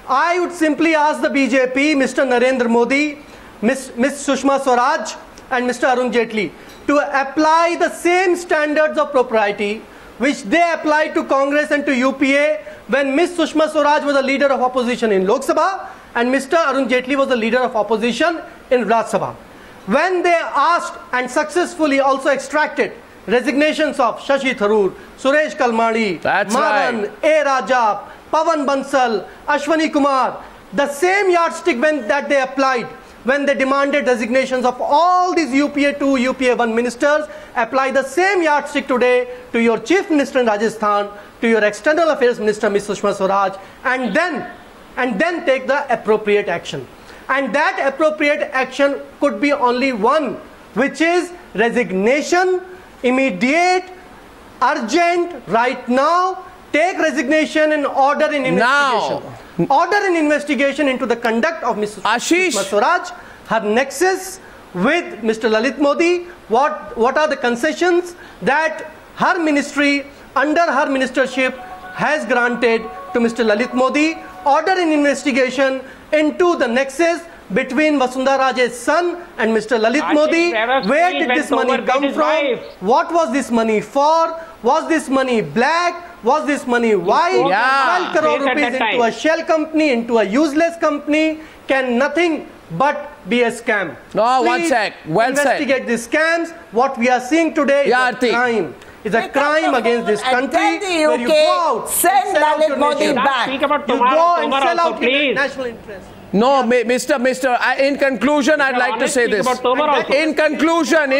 I would simply ask the BJP, Mr. Narendra Modi, Ms. Sushma Swaraj and Mr. Arun Jaitley to apply the same standards of propriety which they applied to Congress and to UPA when Ms. Sushma Swaraj was the leader of opposition in Lok Sabha and Mr. Arun Jaitley was the leader of opposition in Raj Sabha. When they asked and successfully also extracted resignations of Shashi Tharoor, Suresh Kalmani, Maran, A. Raja, Pawan Bansal, Ashwani Kumar, the same yardstick that they applied when they demanded resignations of all these UPA 2, UPA 1 ministers. Apply the same yardstick today to your Chief Minister in Rajasthan, to your External Affairs Minister, Ms. Sushma Swaraj, and then take the appropriate action. And that appropriate action could be only one, which is resignation, immediate, urgent, right now. Take resignation and order an investigation. Now. Order an investigation into the conduct of Ms. Sushma Swaraj, her nexus with Mr. Lalit Modi. What are the concessions that her ministry, under her ministership, has granted to Mr. Lalit Modi? Order an investigation into the nexus between Vasundhara Raje's son and Mr. Lalit Modi. Where did this money come from? What was this money for? Was this money black? Was this money white? 12 crore rupees into a shell company, into a useless company, can nothing but be a scam. No, one sec. Well investigate these scams. What we are seeing today is a crime. It's a crime against this country. Where you go out, send Lalit Modi back. You go and sell out national interest. No, Mr. In conclusion, I'd like to say this. In conclusion,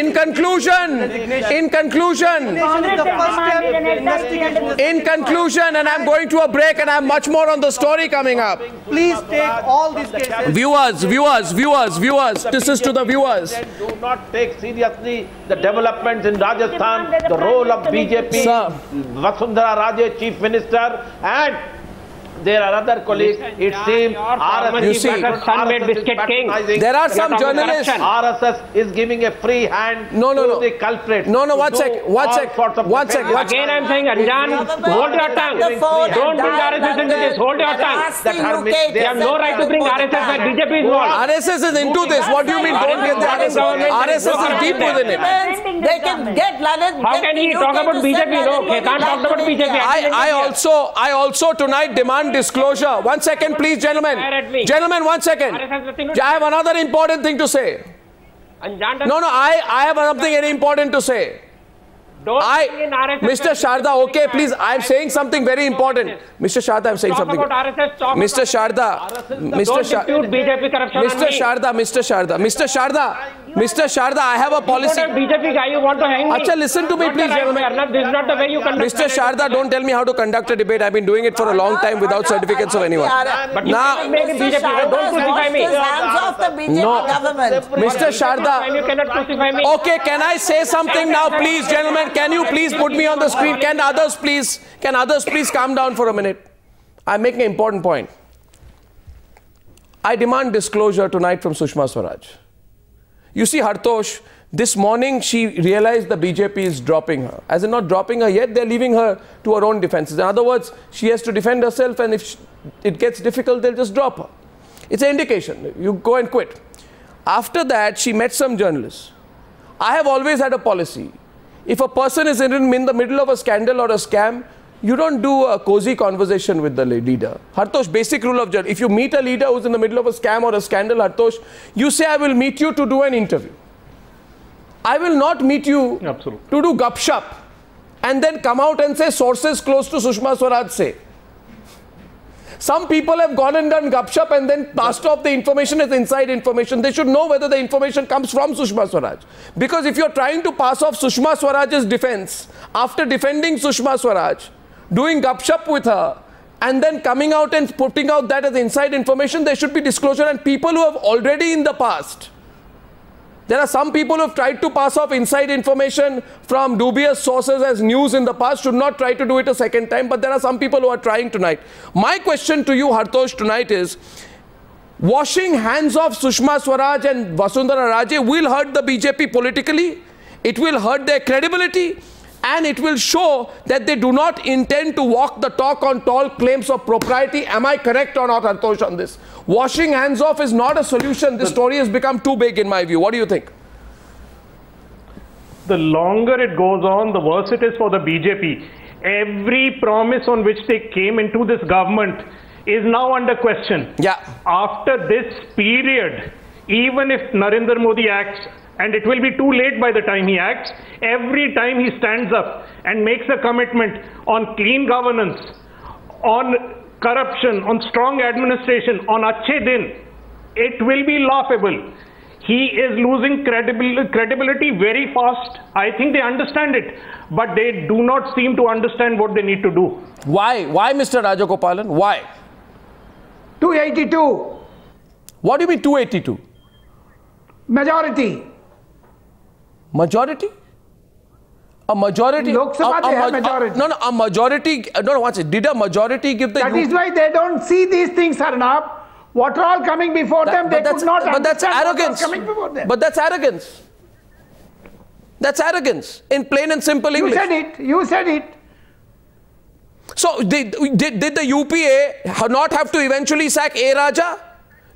and I'm going to a break and I have much more on the story coming up. Please take all these cases. Viewers, this is to the viewers. Do not take seriously the developments in Rajasthan, the role of BJP, Vasundhara Raje, Chief Minister, and there are other colleagues. It seems there are some journalists. RSS is giving a free hand to the culprits. One sec. Again, I'm saying, Anjan, hold your tongue. Don't bring RSS into this. Hold your tongue. They have no right to bring RSS when BJP is involved. RSS is into this. What do you mean? Don't get the RSS? RSS is deep within it. They can get Lalit. How can he talk about BJP? No, Khetan talked about BJP. I also tonight demand disclosure. 1 second, please, gentlemen. Gentlemen, 1 second. I have another important thing to say. No, I have something very important to say. Mr. Sharda, okay, please, I'm saying something very important. Mr. Sharda, I'm saying something. Mr. Sharda, I have a policy. BJP guy, you want to hang me? Listen to me, please, gentlemen. This is not the way you conduct. Mr. Sharda, don't tell me how to conduct a debate. I've been doing it for a long time without certificates of anyone. But now, don't crucify me. Hands off the BJP government. Mr. Sharda, you cannot crucify me. Okay, can I say something now, please, gentlemen? Can you please put me on the screen? Can others please calm down for a minute? I'm making an important point. I demand disclosure tonight from Sushma Swaraj. You see, Hartosh, this morning she realized the BJP is dropping her. As in not dropping her yet, they're leaving her to her own defenses. In other words, she has to defend herself, and if it gets difficult, they'll just drop her. It's an indication. You go and quit. After that, she met some journalists. I have always had a policy. If a person is in the middle of a scandal or a scam, you don't do a cozy conversation with the leader. Hartosh, basic rule of journalism. If you meet a leader who's in the middle of a scam or a scandal, Hartosh, you say, I will meet you to do an interview. I will not meet you to do gupshup and then come out and say sources close to Sushma Swaraj say. Some people have gone and done gupshup and then passed off the information as inside information. They should know whether the information comes from Sushma Swaraj. Because if you're trying to pass off Sushma Swaraj's defense, after defending Sushma Swaraj, doing gupshup with her, and then coming out and putting out that as inside information, there should be disclosure. And people who have already in the past, there are some people who have tried to pass off inside information from dubious sources as news in the past, should not try to do it a second time, but there are some people who are trying tonight. My question to you, Hartosh, tonight is, washing hands off Sushma Swaraj and Vasundhara Raje will hurt the BJP politically, it will hurt their credibility, and it will show that they do not intend to walk the talk on tall claims of propriety. Am I correct or not, Hartosh, on this? Washing hands off is not a solution. This story has become too big in my view. What do you think? The longer it goes on, the worse it is for the BJP. Every promise on which they came into this government is now under question. Yeah. After this period, even if Narendra Modi acts, and it will be too late by the time he acts, every time he stands up and makes a commitment on clean governance, on corruption, on strong administration, on Achhe Din, it will be laughable. He is losing credibility very fast. I think they understand it, but they do not seem to understand what they need to do. Why? Why, Mr. Rajagopalan? Why? 282. What do you mean 282? Majority. Majority? A majority? Lok Sabha, they have majority. No, a majority. No, what's it? Did a majority give the... That is why they don't see these things, Arnab. What are all coming before them, they could not understand. But that's arrogance. Coming before them. But that's arrogance. That's arrogance in plain and simple English. You said it. You said it. So did the UPA not have to eventually sack A. Raja?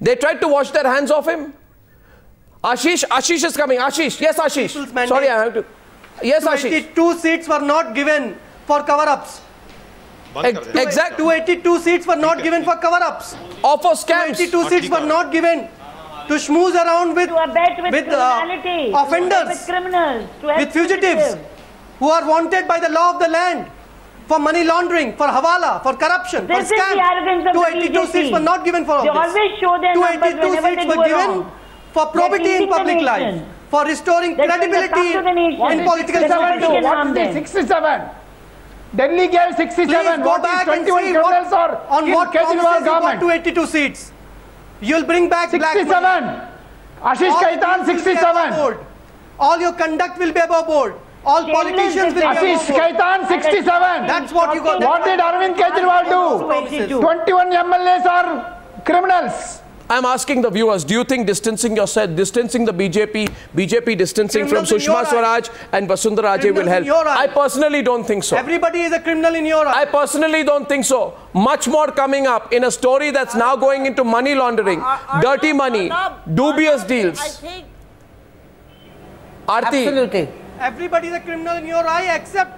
They tried to wash their hands off him. Ashish is coming. Ashish. Yes, Ashish. Sorry, I have to. Yes, Ashish. 282 seats were not given for cover-ups. Exactly. 282 seats were not given for cover-ups. Or for scams. 282 seats were not given to schmooze around with offenders, with criminals, with fugitives who are wanted by the law of the land for money laundering, for hawala, for corruption, this for scam. 282 seats were not given for all this. Always show their 282 seats were given for probity in public life, for restoring credibility in political institutions. What is the 67? Delhi gave 67. Please go back and see on what promises you got 282 seats. You'll bring back 67. Black money. Ashish Khetan 67. All your conduct will be above board. All politicians will be above board. Ashish Khetan 67. That's what you got. What did Arvind Kejriwal do? 21 MLAs are criminals. I'm asking the viewers, do you think distancing the BJP distancing from Sushma Swaraj and Vasundhara Raje will help? I personally don't think so. Everybody is a criminal in your eye. I personally don't think so. Much more coming up in a story that's now going into money laundering, dirty money, dubious deals. I think Arati. Absolutely. Everybody is a criminal in your eye except...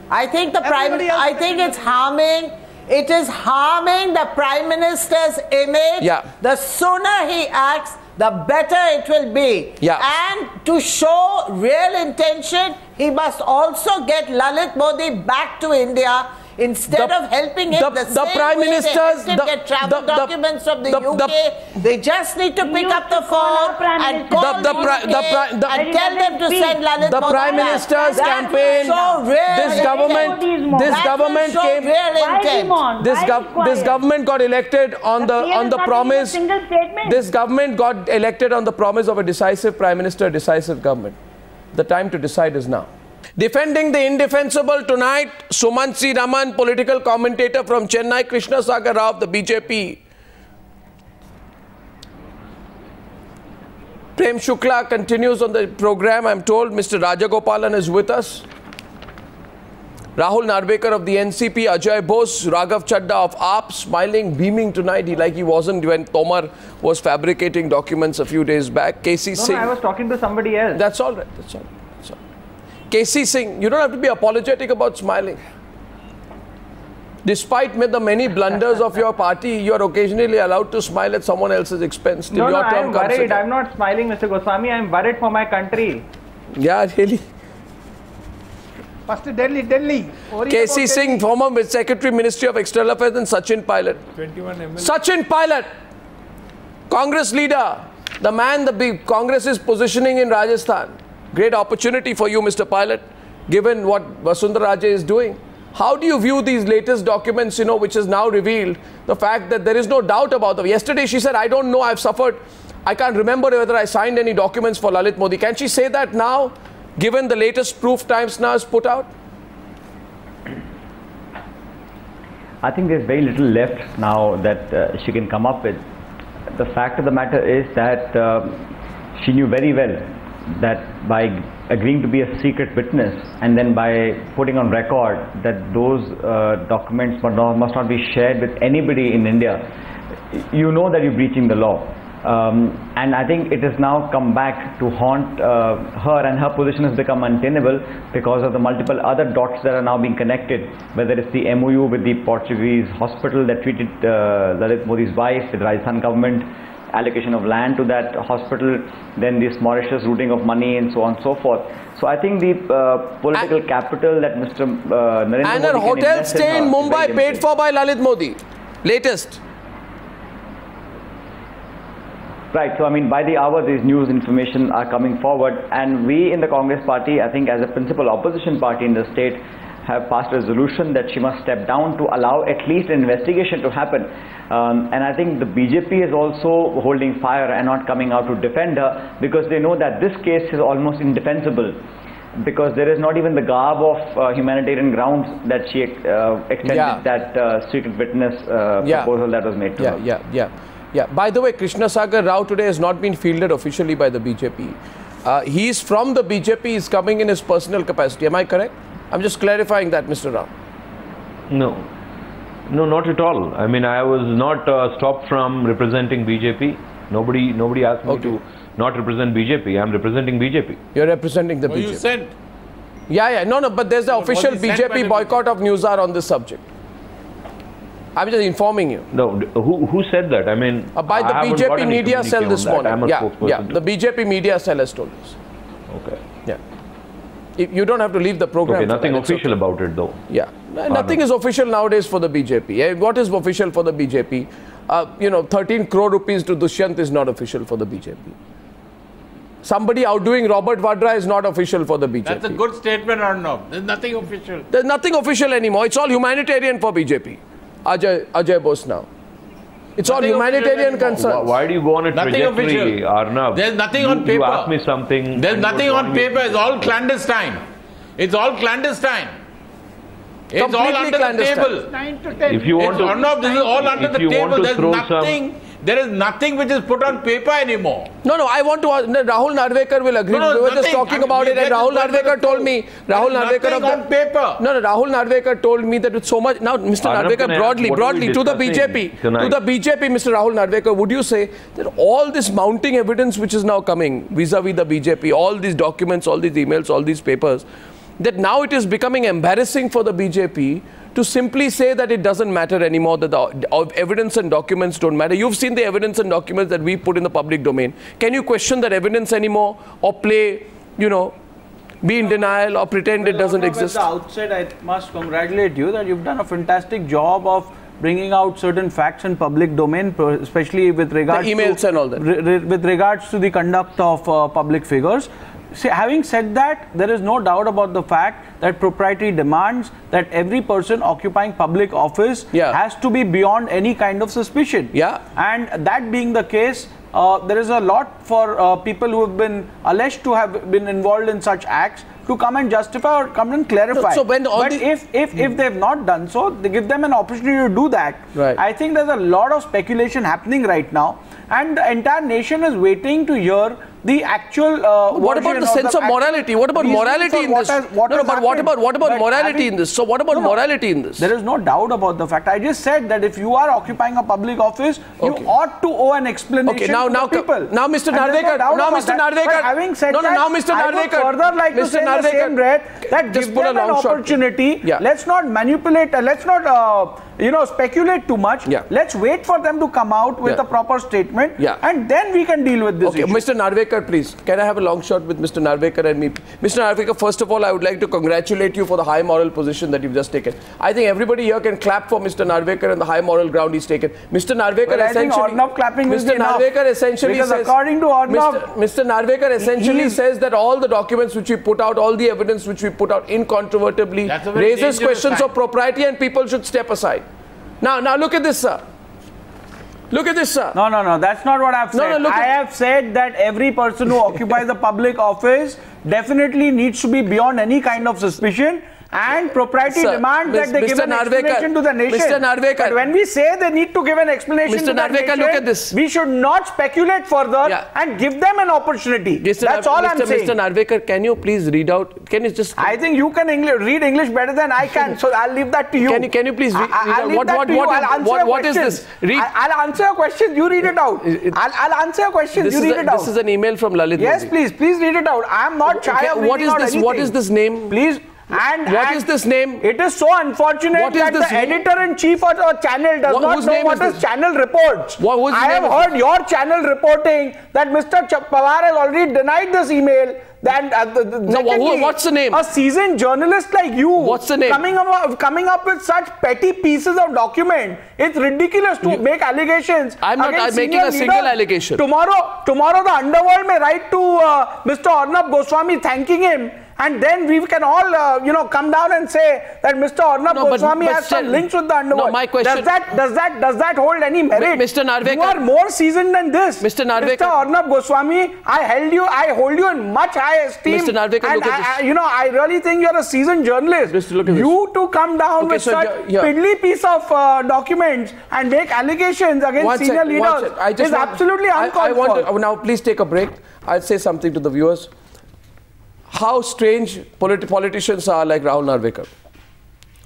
I think it's harming. It is harming the Prime Minister's image. Yeah. The sooner he acts, the better it will be. Yeah. And to show real intention, he must also get Lalit Modi back to India instead of helping him the Prime Minister's get travel documents from the UK. They just need to pick up the phone and call the UK and tell them to send Lalit Modi the Prime Minister's campaign. This government got elected on the promise. This government got elected on the promise of a decisive Prime Minister, decisive government. The time to decide is now. Defending the indefensible tonight, Sumansi Raman, political commentator from Chennai, Krishna Sagar Rao of the BJP. Prem Shukla continues on the program. I'm told Mr. Rajagopalan is with us. Rahul Narvekar of the NCP, Ajay Bose, Raghav Chadha of AAP, smiling, beaming tonight, like he wasn't when Tomar was fabricating documents a few days back. Secy Singh. No, I was talking to somebody else. That's all right. That's all right. Secy Singh, you don't have to be apologetic about smiling. Despite the many blunders of your party, you are occasionally allowed to smile at someone else's expense. No, I am worried. I'm not smiling, Mr. Goswami. I'm worried for my country. Yeah, really. First Delhi. Secy Singh, former Secretary, Ministry of External Affairs, and Sachin Pilot. 21 ML. Sachin Pilot, Congress leader, the man the Congress is positioning in Rajasthan. Great opportunity for you, Mr. Pilot, given what Vasundhara Raje is doing. How do you view these latest documents, which is now revealed, the fact that there is no doubt about them? Yesterday she said, I don't know, I've suffered. I can't remember whether I signed any documents for Lalit Modi. Can she say that now, given the latest proof Times Now has put out? I think there's very little left now that she can come up with. The fact of the matter is that she knew very well that by agreeing to be a secret witness and then by putting on record that those documents must not be shared with anybody in India, you know that you're breaching the law. And I think it has now come back to haunt her, and her position has become untenable because of the multiple other dots that are now being connected, whether it's the MOU with the Portuguese hospital that treated Lalit Modi's wife, with the Rajasthan government, allocation of land to that hospital, then this Mauritius routing of money and so on and so forth. So I think the political capital that Mr. Narendra and Modi her hotel stay in Mumbai paid for by Lalit Modi. Latest. Right. So, I mean, by the hour, these news information are coming forward, and we in the Congress party, I think as a principal opposition party in the state, have passed a resolution that she must step down to allow at least an investigation to happen. And I think the BJP is also holding fire and not coming out to defend her, because they know that this case is almost indefensible, because there is not even the garb of humanitarian grounds that she extended that secret witness proposal that was made to her. Yeah. By the way, Krishna Sagar Rao today has not been fielded officially by the BJP. He is from the BJP. He is coming in his personal capacity. Am I correct? I'm just clarifying that, Mr. Rao. No, not at all. I mean, I was not stopped from representing BJP. Nobody asked me to not represent BJP. I'm representing BJP. You're representing the BJP. You said. Yeah. No. But there's the official BJP boycott of Newshour on this subject. I'm just informing you. No, who said that? I mean, by the BJP media cell this morning. I'm a spokesperson. The BJP media cell has told us. Okay. Yeah. You don't have to leave the program. Okay, nothing official about it though. Yeah. Nothing is official nowadays for the BJP. What is official for the BJP? 13 crore rupees to Dushyant is not official for the BJP. Somebody outdoing Robert Vadra is not official for the BJP. That's a good statement, Arnab. There's nothing official. There's nothing official anymore. It's all humanitarian for BJP. Ajay Bose now. It's all humanitarian concerns. Why do you go on a trajectory, Arnab? There's nothing on paper. You asked me something. There's nothing on paper. It's all clandestine. It's all clandestine. It's all under the table. 9 to 10. If you want to, Arnab, this is all under the table. There is nothing which is put on paper anymore. No, I want to ask, Rahul Narvekar will agree. We were just talking about it, and Rahul Narvekar told me, Rahul Narvekar told me that with so much, now Mr. Narvekar, broadly to the BJP, Mr. Rahul Narvekar, would you say that all this mounting evidence which is now coming vis-a-vis the BJP, all these documents, all these emails, all these papers, that now it is becoming embarrassing for the BJP to simply say that it doesn't matter anymore, that the evidence and documents don't matter. You've seen the evidence and documents that we put in the public domain. Can you question that evidence anymore, or play, be in denial, or pretend it doesn't exist? At the outset, I must congratulate you that you've done a fantastic job of bringing out certain facts in public domain, especially with regards to emails and all that. With regards to the conduct of public figures. See, having said that, there is no doubt about the fact that propriety demands that every person occupying public office has to be beyond any kind of suspicion. And that being the case, there is a lot for people who have been alleged to have been involved in such acts to come and justify or come and clarify. But if they've not done so, they give them an opportunity to do that. I think there's a lot of speculation happening right now, and the entire nation is waiting to hear the actual what about the sense of morality? What about morality in this? What about morality in this? So what about morality in this? There is no doubt about the fact. I just said that if you are occupying a public office, you ought to owe an explanation to people. Now Mr. Narvekar, having said that, Mr. I would further like to say in the same breath that give them an opportunity. Let's not manipulate, let's not speculate too much. Let's wait for them to come out with a proper statement, and then we can deal with this issue. Mr. Narvekar, please, can I have a long shot with Mr. Narvekar and me? Mr. Narvekar, first of all, I would like to congratulate you for the high moral position that you've just taken. I think everybody here can clap for Mr. Narvekar and the high moral ground he's taken. Mr. Narvekar essentially says, according to Arnab, Mr. Narvekar essentially says that all the documents which we put out, all the evidence which we put out incontrovertibly raises questions of propriety, and people should step aside. Now look at this, sir. Look at this, sir. No, that's not what I've said. I have said that every person who occupies a public office definitely needs to be beyond any kind of suspicion, and propriety demands that they give an explanation to the nation. Mr. Narvekar. But when we say they need to give an explanation to the nation, look at this. We should not speculate further and give them an opportunity. That's all I'm saying. Mr. Narvekar, can you please read out? Can you just? I think you can read English better than I can, so I'll leave that to you. Can you please read out? What is this? I'll answer your question. You read it out. I'll answer your question. You read it out. This is an email from Lalit. Yes, please read it out. I am not shy of reading out anything. What is this name? Please. What is this name? It is so unfortunate that the editor-in-chief of our channel does not know what is channel reports. I have heard your channel reporting that Mr. Pawar has already denied this email, Then what's the name? A seasoned journalist like you. What's the name? Coming up with such petty pieces of document. It's ridiculous to make allegations. I'm not making a single allegation. Tomorrow the underworld may write to Mr. Arnab Goswami thanking him. And then we can all, come down and say that Mr. Arnab Goswami has some links with the underworld. No, my question. Does that hold any merit? Mr. Narvekar, you are more seasoned than this. Mr. Narvekar. Mr. Arnab Goswami, I hold you in much high esteem. Mr. Narvekar, and I really think you're a seasoned journalist. Mr. Look at you to come down with such piddly piece of documents and make allegations against senior leaders is absolutely uncalled for. Now, please take a break. I'll say something to the viewers. How strange politicians are like Rahul Narvekar.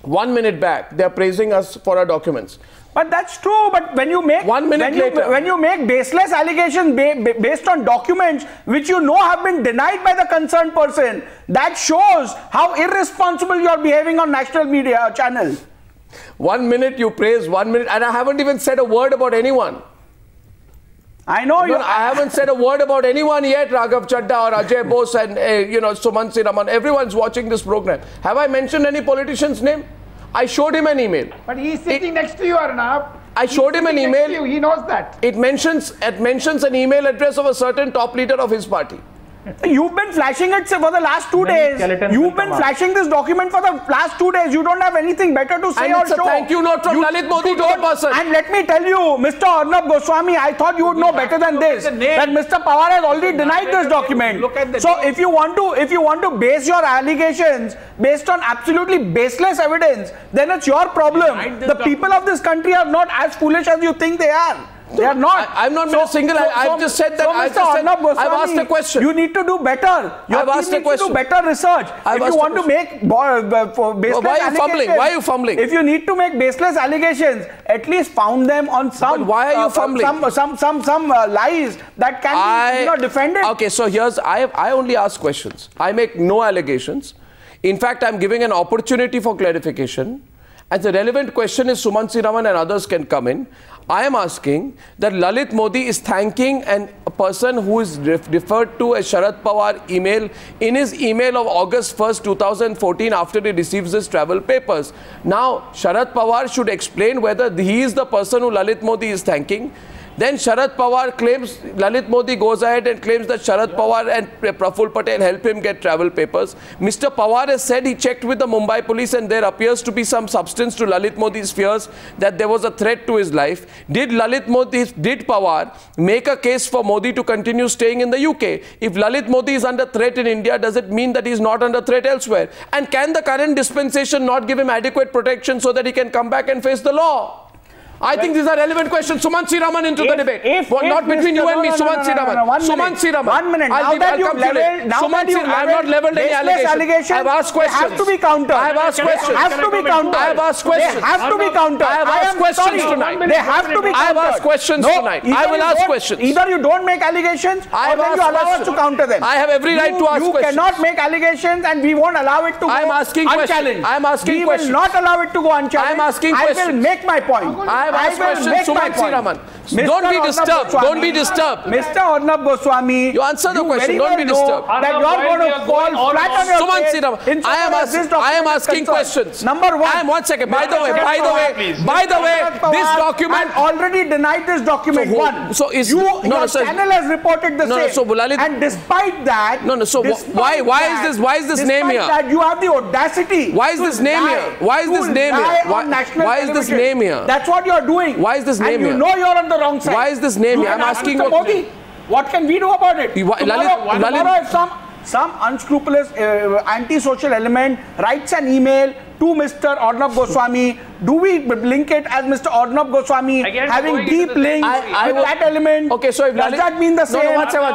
1 minute back, they are praising us for our documents. But that's true. But when you make when you make baseless allegations based on documents which you know have been denied by the concerned person, that shows how irresponsible you are behaving on national media channel. 1 minute you praise, 1 minute, and I haven't even said a word about anyone. I know you. I haven't said a word about anyone yet, Raghav, Chadha or Ajay Bose and Suman Raman. Everyone's watching this program. Have I mentioned any politician's name? I showed him an email. But he's sitting next to you, Arnab. I showed him an email. He knows that. It mentions an email address of a certain top leader of his party. You've been flashing it for the last 2 days. You've been flashing this document for the last 2 days. You don't have anything better to say or show. And it's a thank you note from Lalit Modi to the person. And let me tell you, Mr. Arnab Goswami, I thought you would know better than this. That Mr. Pawar has already denied this document. So if you want to base your allegations based on absolutely baseless evidence, then it's your problem. The people of this country are not as foolish as you think they are. They are not. I'm not a single. I've just said that. I've asked a question. You need to do better. Your team needs to do better research. If you want to make baseless allegations, why are you fumbling? If you need to make baseless allegations, at least found them on some. But why are you fumbling? Some lies that can be defended. Okay, so here's I only ask questions. I make no allegations. In fact, I'm giving an opportunity for clarification. And the relevant question is Suman Raman and others can come in. I am asking that Lalit Modi is thanking a person who is referred to as Sharad Pawar email in his email of August 1st, 2014 after he receives his travel papers. Now, Sharad Pawar should explain whether he is the person who Lalit Modi is thanking. Then Sharad Pawar claims, Lalit Modi goes ahead and claims that Sharad Pawar and Praful Patel help him get travel papers. Mr. Pawar has said he checked with the Mumbai police and there appears to be some substance to Lalit Modi's fears that there was a threat to his life. Did Pawar make a case for Modi to continue staying in the UK? If Lalit Modi is under threat in India, does it mean that he is not under threat elsewhere? And can the current dispensation not give him adequate protection so that he can come back and face the law? I think these are relevant questions. Suman Raman into the debate. Not between you and me, Suman Raman. Suman Raman. 1 minute. Now that you've leveled, I have not leveled any allegations. I have asked questions. They have to be countered. I have asked questions. Have to be countered. I have asked questions. They have to be countered. I have asked questions tonight. They have to be countered. I have asked questions tonight. I will ask questions. Either you don't make allegations or then you allow us to counter them. I have every right to ask questions. You cannot make allegations and we won't allow it to go unchallenged. I am asking questions. We will not allow it to go unchallenged. I am asking questions. I will make my point. I have asked questions. Raman. Don't be disturbed. Don't be disturbed. Mr. Arnab Goswami, you answer the question. Don't be disturbed. That you are going to fall flat on your face. I am asking questions. Number one. One second. By the way, this document already denied this document. Your channel has reported the same. And despite that, why is this name here? That you have the audacity. Why is this name here? Why is this name here? Why is this name here? That's what you are doing. Why is this name here? You know you are on the wrong side. Why is this name here? I'm asking Modi. What can we do about it? Tomorrow if some unscrupulous anti-social element writes an email to Mr. Arnab Goswami, do we link it as Mr. Arnab Goswami having deep links with that element? Okay, so if does that mean the same?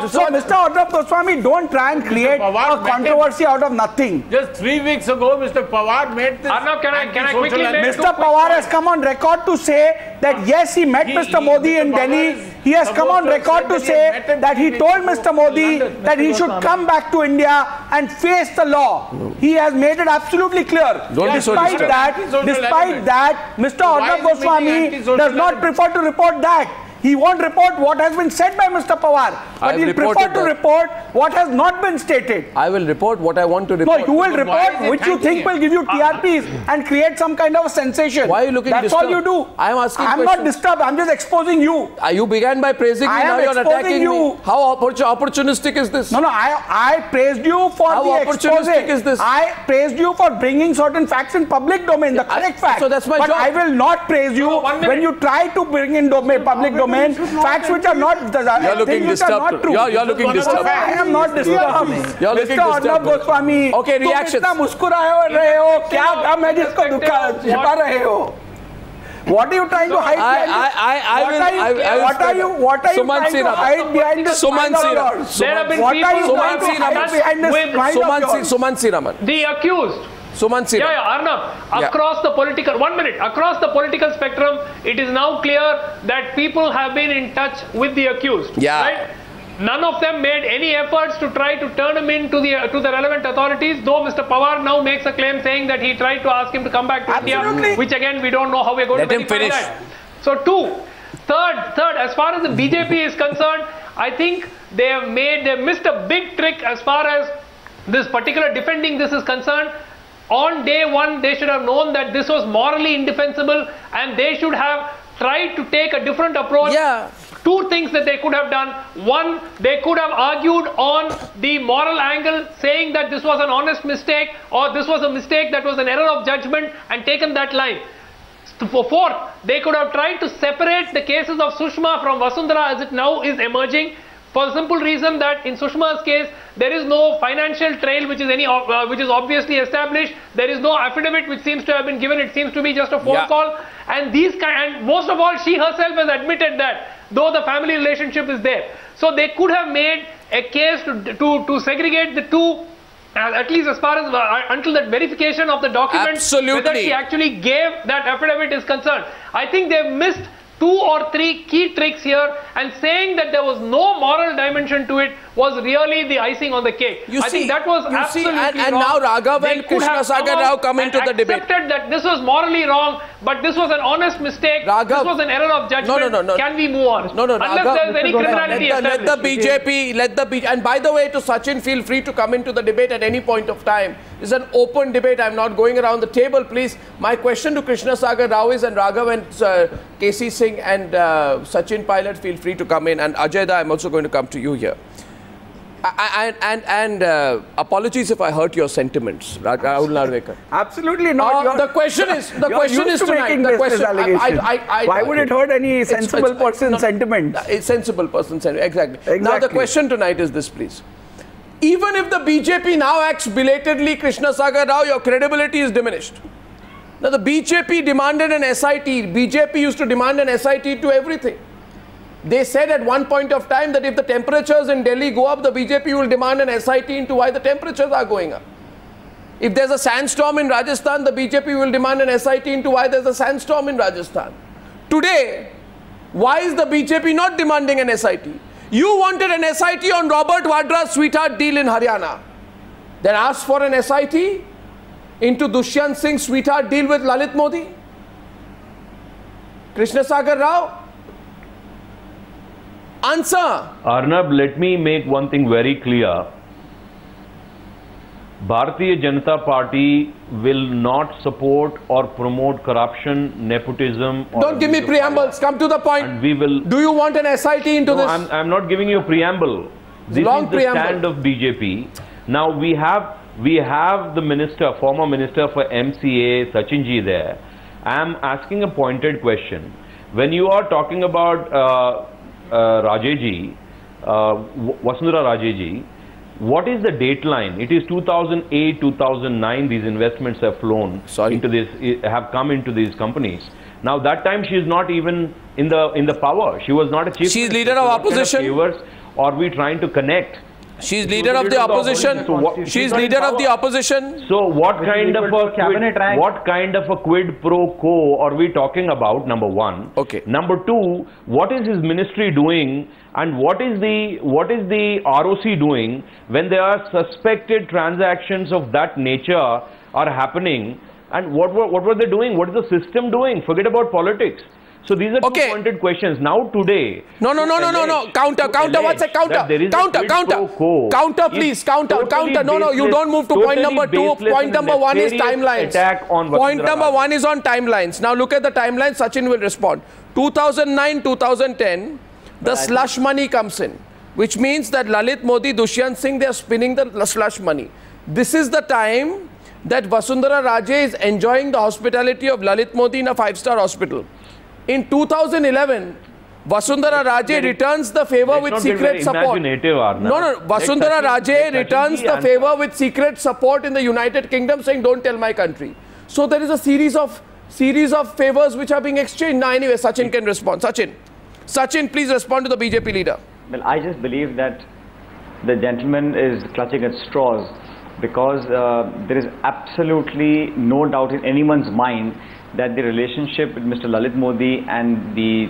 So Mr. Arnab Goswami, don't try and create a controversy out of nothing. Just 3 weeks ago, Mr. Pawar made this. Arnab, can I quickly make Mr. Pawar has come on record to say that yes, he met Mr. Modi in Delhi. He has come on record to say that he told Mr. Modi that he should come back to India and face the law. He has made it absolutely clear. Despite that, Mr. Arnab Goswami does not prefer to report that. He won't report what has been said by Mr. Pawar, but he'll prefer to report what has not been stated. I will report what I want to report. No, you will report which you think will give you TRPs and create some kind of a sensation. Why are you looking That's disturbed? all you do. I am asking I'm not disturbed. I'm just exposing you. You began by praising me. Now you're attacking me. How opportunistic is this? No, I praised you for the expose. Is this? I praised you for bringing certain facts in public domain, the correct facts. So that's my job. But I will not praise you when you try to bring in public domain facts which are not you're looking disturbed. You're looking disturbed. I am not disturbed. You're looking disturbed. Mr. Arnab Goswami. Okay, reactions. What are you trying to hide behind? What are you trying to hide behind this mind of yours? There have been people trying to hide behind this Suman Siraman. The accused. Arnab, across the political, 1 minute, across the political spectrum, it is now clear that people have been in touch with the accused. Right? None of them made any efforts to try to turn him in to the relevant authorities, though Mr. Pawar now makes a claim saying that he tried to ask him to come back to India, which again we don't know how we're going to verify that. So third, as far as the BJP is concerned, I think they missed a big trick as far as this particular defending this is concerned. On day one, they should have known that this was morally indefensible and they should have tried to take a different approach. Two things that they could have done. One, they could have argued on the moral angle, saying that this was an honest mistake or this was a mistake that was an error of judgment and taken that line. Fourth, they could have tried to separate the cases of Sushma from Vasundhara as it now is emerging. For the simple reason that in Sushma's case, there is no financial trail which is obviously established. There is no affidavit which seems to have been given. It seems to be just a phone call. And most of all, she herself has admitted that, though the family relationship is there. So they could have made a case to segregate the two, at least as far as until that verification of the document, whether she actually gave that affidavit is concerned. I think they've missed 2 or 3 key tricks here, and saying that there was no moral dimension to it was really the icing on the cake. I think that was absolutely wrong. And now Raghav and Krishna Sagar Rao come into the debate. Accepted that this was morally wrong, but this was an honest mistake. This was an error of judgment. No. Can we move on? Unless there is any criminality established. Let the BJP, and by the way, to Sachin, feel free to come into the debate at any point of time. It's an open debate. I'm not going around the table, please. My question to Krishna Sagar Rao is, and Raghav and KC Singh and Sachin Pilot, feel free to come in. And Ajay, I'm also going to come to you here. And apologies if I hurt your sentiments, Rahul Narvekar. Absolutely not. The question is tonight. Why would it hurt any sensible person's sentiment? A sensible person's sentiment, exactly. Now the question tonight is this, please. Even if the BJP now acts belatedly, Krishna Sagar Rao, your credibility is diminished. Now the BJP demanded an SIT. BJP used to demand an SIT to everything. They said at one point of time that if the temperatures in Delhi go up, the BJP will demand an SIT into why the temperatures are going up. If there's a sandstorm in Rajasthan, the BJP will demand an SIT into why there's a sandstorm in Rajasthan. Today, why is the BJP not demanding an SIT? You wanted an SIT on Robert Vadra's sweetheart deal in Haryana. Then asked for an SIT into Dushyant Singh's sweetheart deal with Lalit Modi. Krishna Sagar Rao, answer. Arnab, let me make one thing very clear. Bharatiya Janata Party will not support or promote corruption, nepotism. Don't give me preambles. Come to the point. And we will. Do you want an SIT into this? I'm not giving you a preamble. This is the stand of BJP. Now we have the minister, former minister for MCA, Sachin ji there. I'm asking a pointed question. When you are talking about Raje ji, Vasundhara Raje ji, what is the date line? It is 2008, 2009. These investments have flown into this, have come into these companies. Now that time she is not even in the power. She was not a chief. She's leader of opposition. Are we trying to connect? She's leader of the opposition. She's leader of the opposition. So what kind of a quid pro quo are we talking about? Number one. Okay. Number two, what is his ministry doing, and what is the ROC doing when there are suspected transactions of that nature are happening? And what were they doing? What is the system doing? Forget about politics. So these are two pointed questions. Now today... No. Counter. What's a counter? Counter, please. Counter. No. You don't move to point number 2. Point number 1 is timelines. Point number 1 is on timelines. Now look at the timelines. Sachin will respond. 2009, 2010, the slush money comes in, which means that Lalit Modi, Dushyant Singh, they are spinning the slush money. This is the time that Vasundhara Raje is enjoying the hospitality of Lalit Modi in a 5-star hospital. In 2011, Vasundhara Raje returns the favor with secret support. No. Vasundhara Raje returns the favor with secret support in the United Kingdom, saying, don't tell my country. So there is a series of favors which are being exchanged. Now anyway, Sachin can respond. Sachin, please respond to the BJP leader. Well, I just believe that the gentleman is clutching at straws, because there is absolutely no doubt in anyone's mind that the relationship with Mr. Lalit Modi and the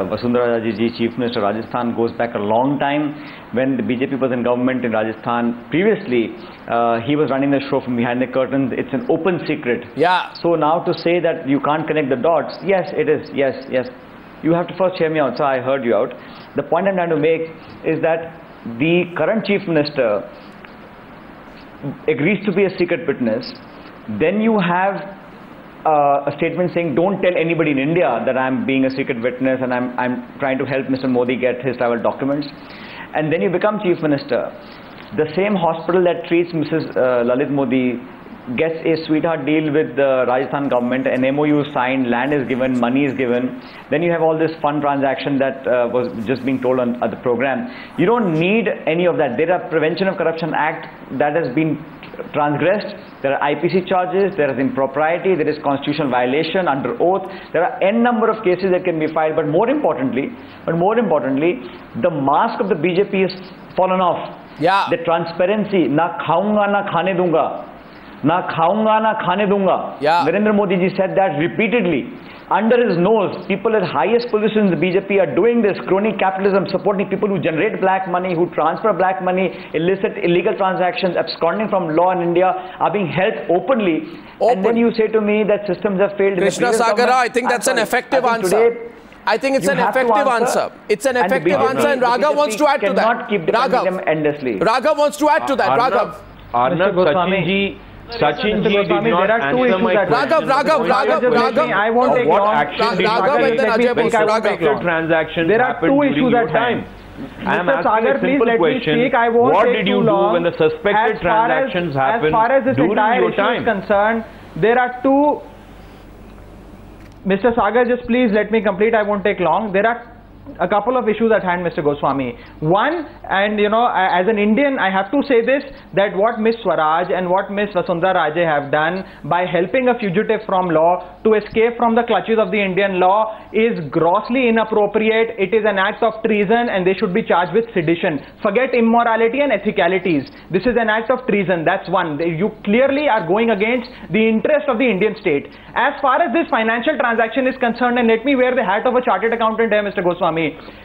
Vasundhara Raje ji, Chief Minister of Rajasthan, goes back a long time. When the BJP was in government in Rajasthan previously, he was running the show from behind the curtains. It's an open secret. Yeah. So now to say that you can't connect the dots, yes, it is. Yes. You have to first hear me out, so I heard you out. The point I'm trying to make is that the current Chief Minister agrees to be a secret witness. Then you have a statement saying, don't tell anybody in India that I'm being a secret witness and I'm trying to help Mr. Modi get his travel documents. And then you become Chief Minister. The same hospital that treats Mrs. Lalit Modi gets a sweetheart deal with the Rajasthan government, an MOU is signed, land is given, money is given. Then you have all this fund transaction that was just being told on the program. You don't need any of that. There are Prevention of Corruption Act that has been transgressed. There are IPC charges, there is impropriety, there is constitutional violation under oath. There are n number of cases that can be filed. But more importantly, the mask of the BJP has fallen off. Yeah. The transparency, na khaunga na khane dunga. Na khaunga na khane dunga. Yeah. Narendra Modi ji said that repeatedly. Under his nose, people at highest positions in the BJP are doing this crony capitalism, supporting people who generate black money, who transfer black money, illicit, illegal transactions, absconding from law in India, are being held openly. And then you say to me that systems have failed. Krishna Sagara, I think that's an effective answer. I think it's an effective answer. It's an effective answer, and Raghav wants to add to that. Raghav wants to add to that. Raghav. Arnab, Sachin ji did not answer my question. Raghav. I won't take long. There are two issues at hand. I am asking a simple question. What did you do when the suspected transactions happened during your time? As far as this entire issue is concerned, there are two... Mr. Sagar, just please let me complete. I won't take long. There are a couple of issues at hand, Mr. Goswami. One, and you know, as an Indian, I have to say this, that what Miss Swaraj and what Miss Vasundhara Raje have done by helping a fugitive from law to escape from the clutches of the Indian law is grossly inappropriate. It is an act of treason and they should be charged with sedition. Forget immorality and ethicalities. This is an act of treason. That's one. You clearly are going against the interest of the Indian state. As far as this financial transaction is concerned, and let me wear the hat of a chartered accountant here, Mr. Goswami,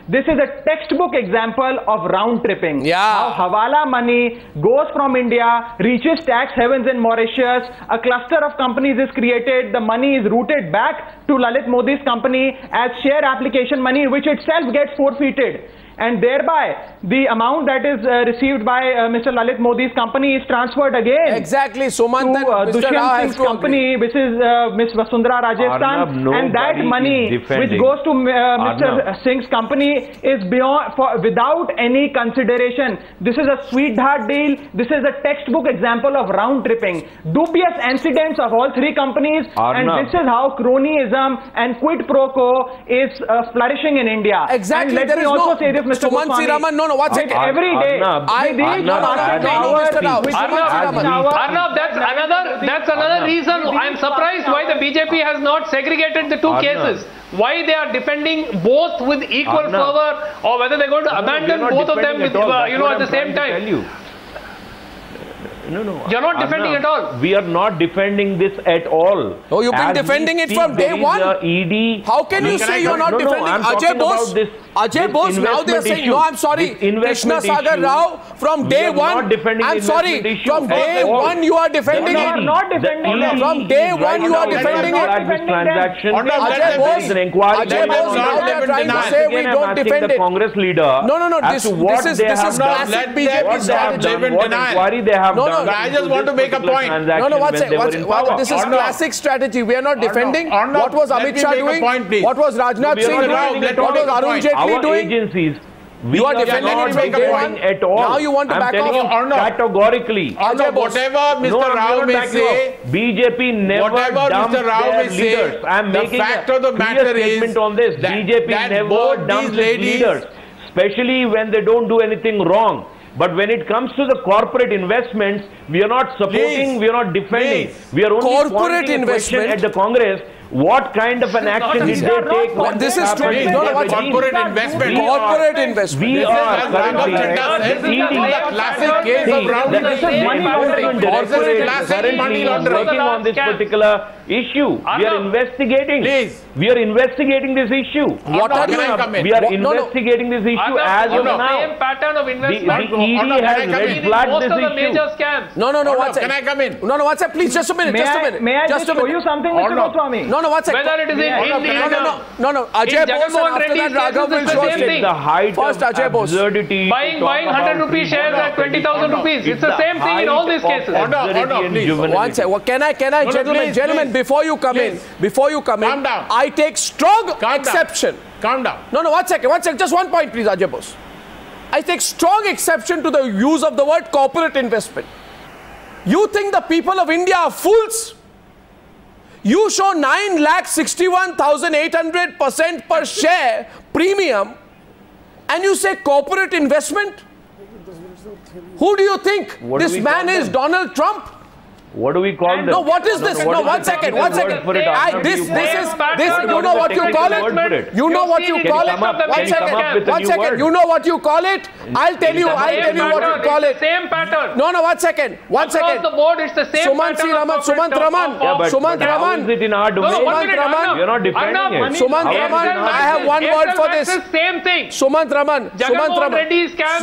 this is a textbook example of round tripping. Yeah. How Hawala money goes from India, reaches tax havens in Mauritius, a cluster of companies is created, the money is routed back to Lalit Modi's company as share application money, which itself gets forfeited. And thereby, the amount that is received by Mr. Lalit Modi's company is transferred again. Exactly. Sumant to Dushyant Singh's company, which is Miss Vasundhara Rajasthan. And that money, which goes to Mr. Singh's company, is beyond, without any consideration. This is a sweetheart deal. This is a textbook example of round tripping. Dubious incidents of all three companies. And this is how cronyism and quid pro quo is flourishing in India. Exactly. And let me also say this, Mr. Goswami. No, one second. Every day, Arnab, that's another reason I'm surprised why the BJP has not segregated the two cases. Why they are defending both with equal fervor, or whether they're going to abandon both of them with, at the same time. No. You're not defending at all. We are not defending this at all. Oh, you've been defending it from day one. ED. How can you say you're not defending Ajay Bose? Ajay Bose, now they're saying, no, I'm sorry, Krishna Sagar Rao, from day one, I'm sorry, from day one you are defending it. You are not defending it. From day one you are defending it. Ajay Bose, now they're trying to say we don't defend it. Congress leader. No, this is classic BJP strategy. What inquiry they have done. I just want to make a point. This is classic strategy. We are not defending. What was Amit Shah doing? What was Rajnath Singh doing? What was Arun Jaitley doing? Agencies. You are defending it from day one at all. Now you want to back off? Categorically. Whatever Mr. Rao may say, BJP never dumped their leaders. I am making a clear statement on this. BJP never dumped its leaders, especially when they don't do anything wrong. But when it comes to the corporate investments, we are not supporting, we are not defending. We are only pointing a question at the Congress. What kind of an action did they take? This is corporate investment. Corporate investment. We are currently classic case of money laundering. Currently working on this particular issue. We are investigating. We are investigating this issue. What are you? We are investigating this issue as of now. Same pattern of investment. The ED has red flagged this issue. Major scams. No. Can I come in? No, what's that? Please, just a minute. May I just show you something, Mr. Goswami? No, what's that? Whether it is No. Ajay Bose, and after that Raghav will show us the height first of Ajay Bose. absurdity. Buying 100 rupee shares at 20,000 rupees. It's the same thing in all these cases. One second. Can I, gentlemen, before you come in, Calm down. I take strong exception. Calm down. No, one second. Just one point, please, Ajay Bose. I take strong exception to the use of the word corporate investment. You think the people of India are fools? You show 9,61,800% per share premium and you say corporate investment? Who do you think this man is? Donald Trump? What do we call this? No, what is this? No, one second. This, you know what you call it? You know what you call it? One second. You know what you call it? I'll tell you what you call it. Same pattern. No, one second. Across the board, it's the same pattern. Sumant Raman. Is it in our domain? You're not defending it. Sumant Raman, I have one word for this. Same thing. Sumant Raman. Reddy scam.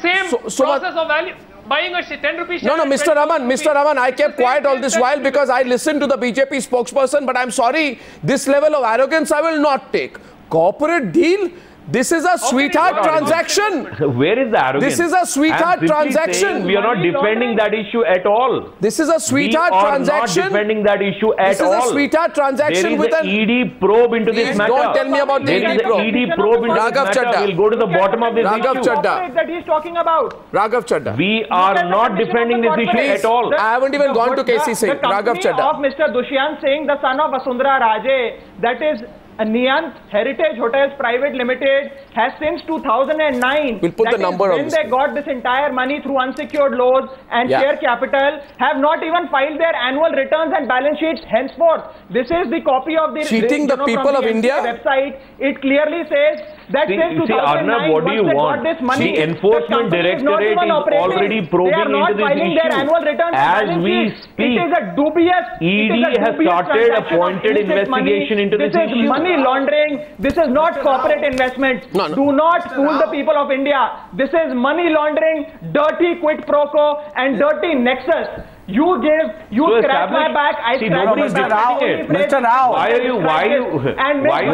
Same process of value. Buying a 10 rupees share. No, Mr. Raman, I kept quiet all this while because I listened to the BJP spokesperson, but I'm sorry, this level of arrogance I will not take. Corporate deal? This is a sweetheart transaction. Where is the arrogance? This is a sweetheart transaction. We are not defending that issue at all. This is a sweetheart transaction. We are not defending that issue at all. This is a sweetheart transaction with an ED probe into this matter. Don't tell me about the ED probe. ED probe into Raghav this matter. Chadha. We'll go to the bottom of this Raghav issue. Chadha. That he's talking about. Raghav Chadha. We are not defending this issue at all. I haven't even gone to Secy Singh. Raghav Chadha. Of Mr. Dushyant Singh, the son of Vasundhara Raje, that is Niyant Heritage Hotels Private Limited, has since 2009, we'll put the number on when they got this entire money through unsecured loans and share capital, have not even filed their annual returns and balance sheets henceforth. This is the copy of the cheating the people of India website. It clearly says that since 2009, Arnab, what do you want? This money, the Enforcement Directorate is already probing into this issue. Their annual returns as we speak, it is a dubious. ED has started a pointed investigation into this issue. Money laundering. This is not corporate investment. Do not fool the people of India. This is money laundering, dirty quid pro quo and dirty nexus. You scratch my back, I scratch your back. Mr. Rao, why are you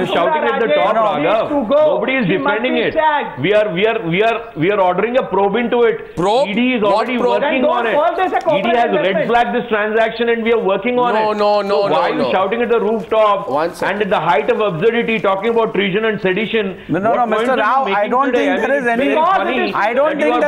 shouting at the top, Raghav? Nobody is defending it. We are ordering a probe into it. ED is already working on it. ED has red flagged this transaction and we are working on it. No. Why are you shouting at the rooftop and at the height of absurdity talking about treason and sedition? No, Mr. Rao, I don't think there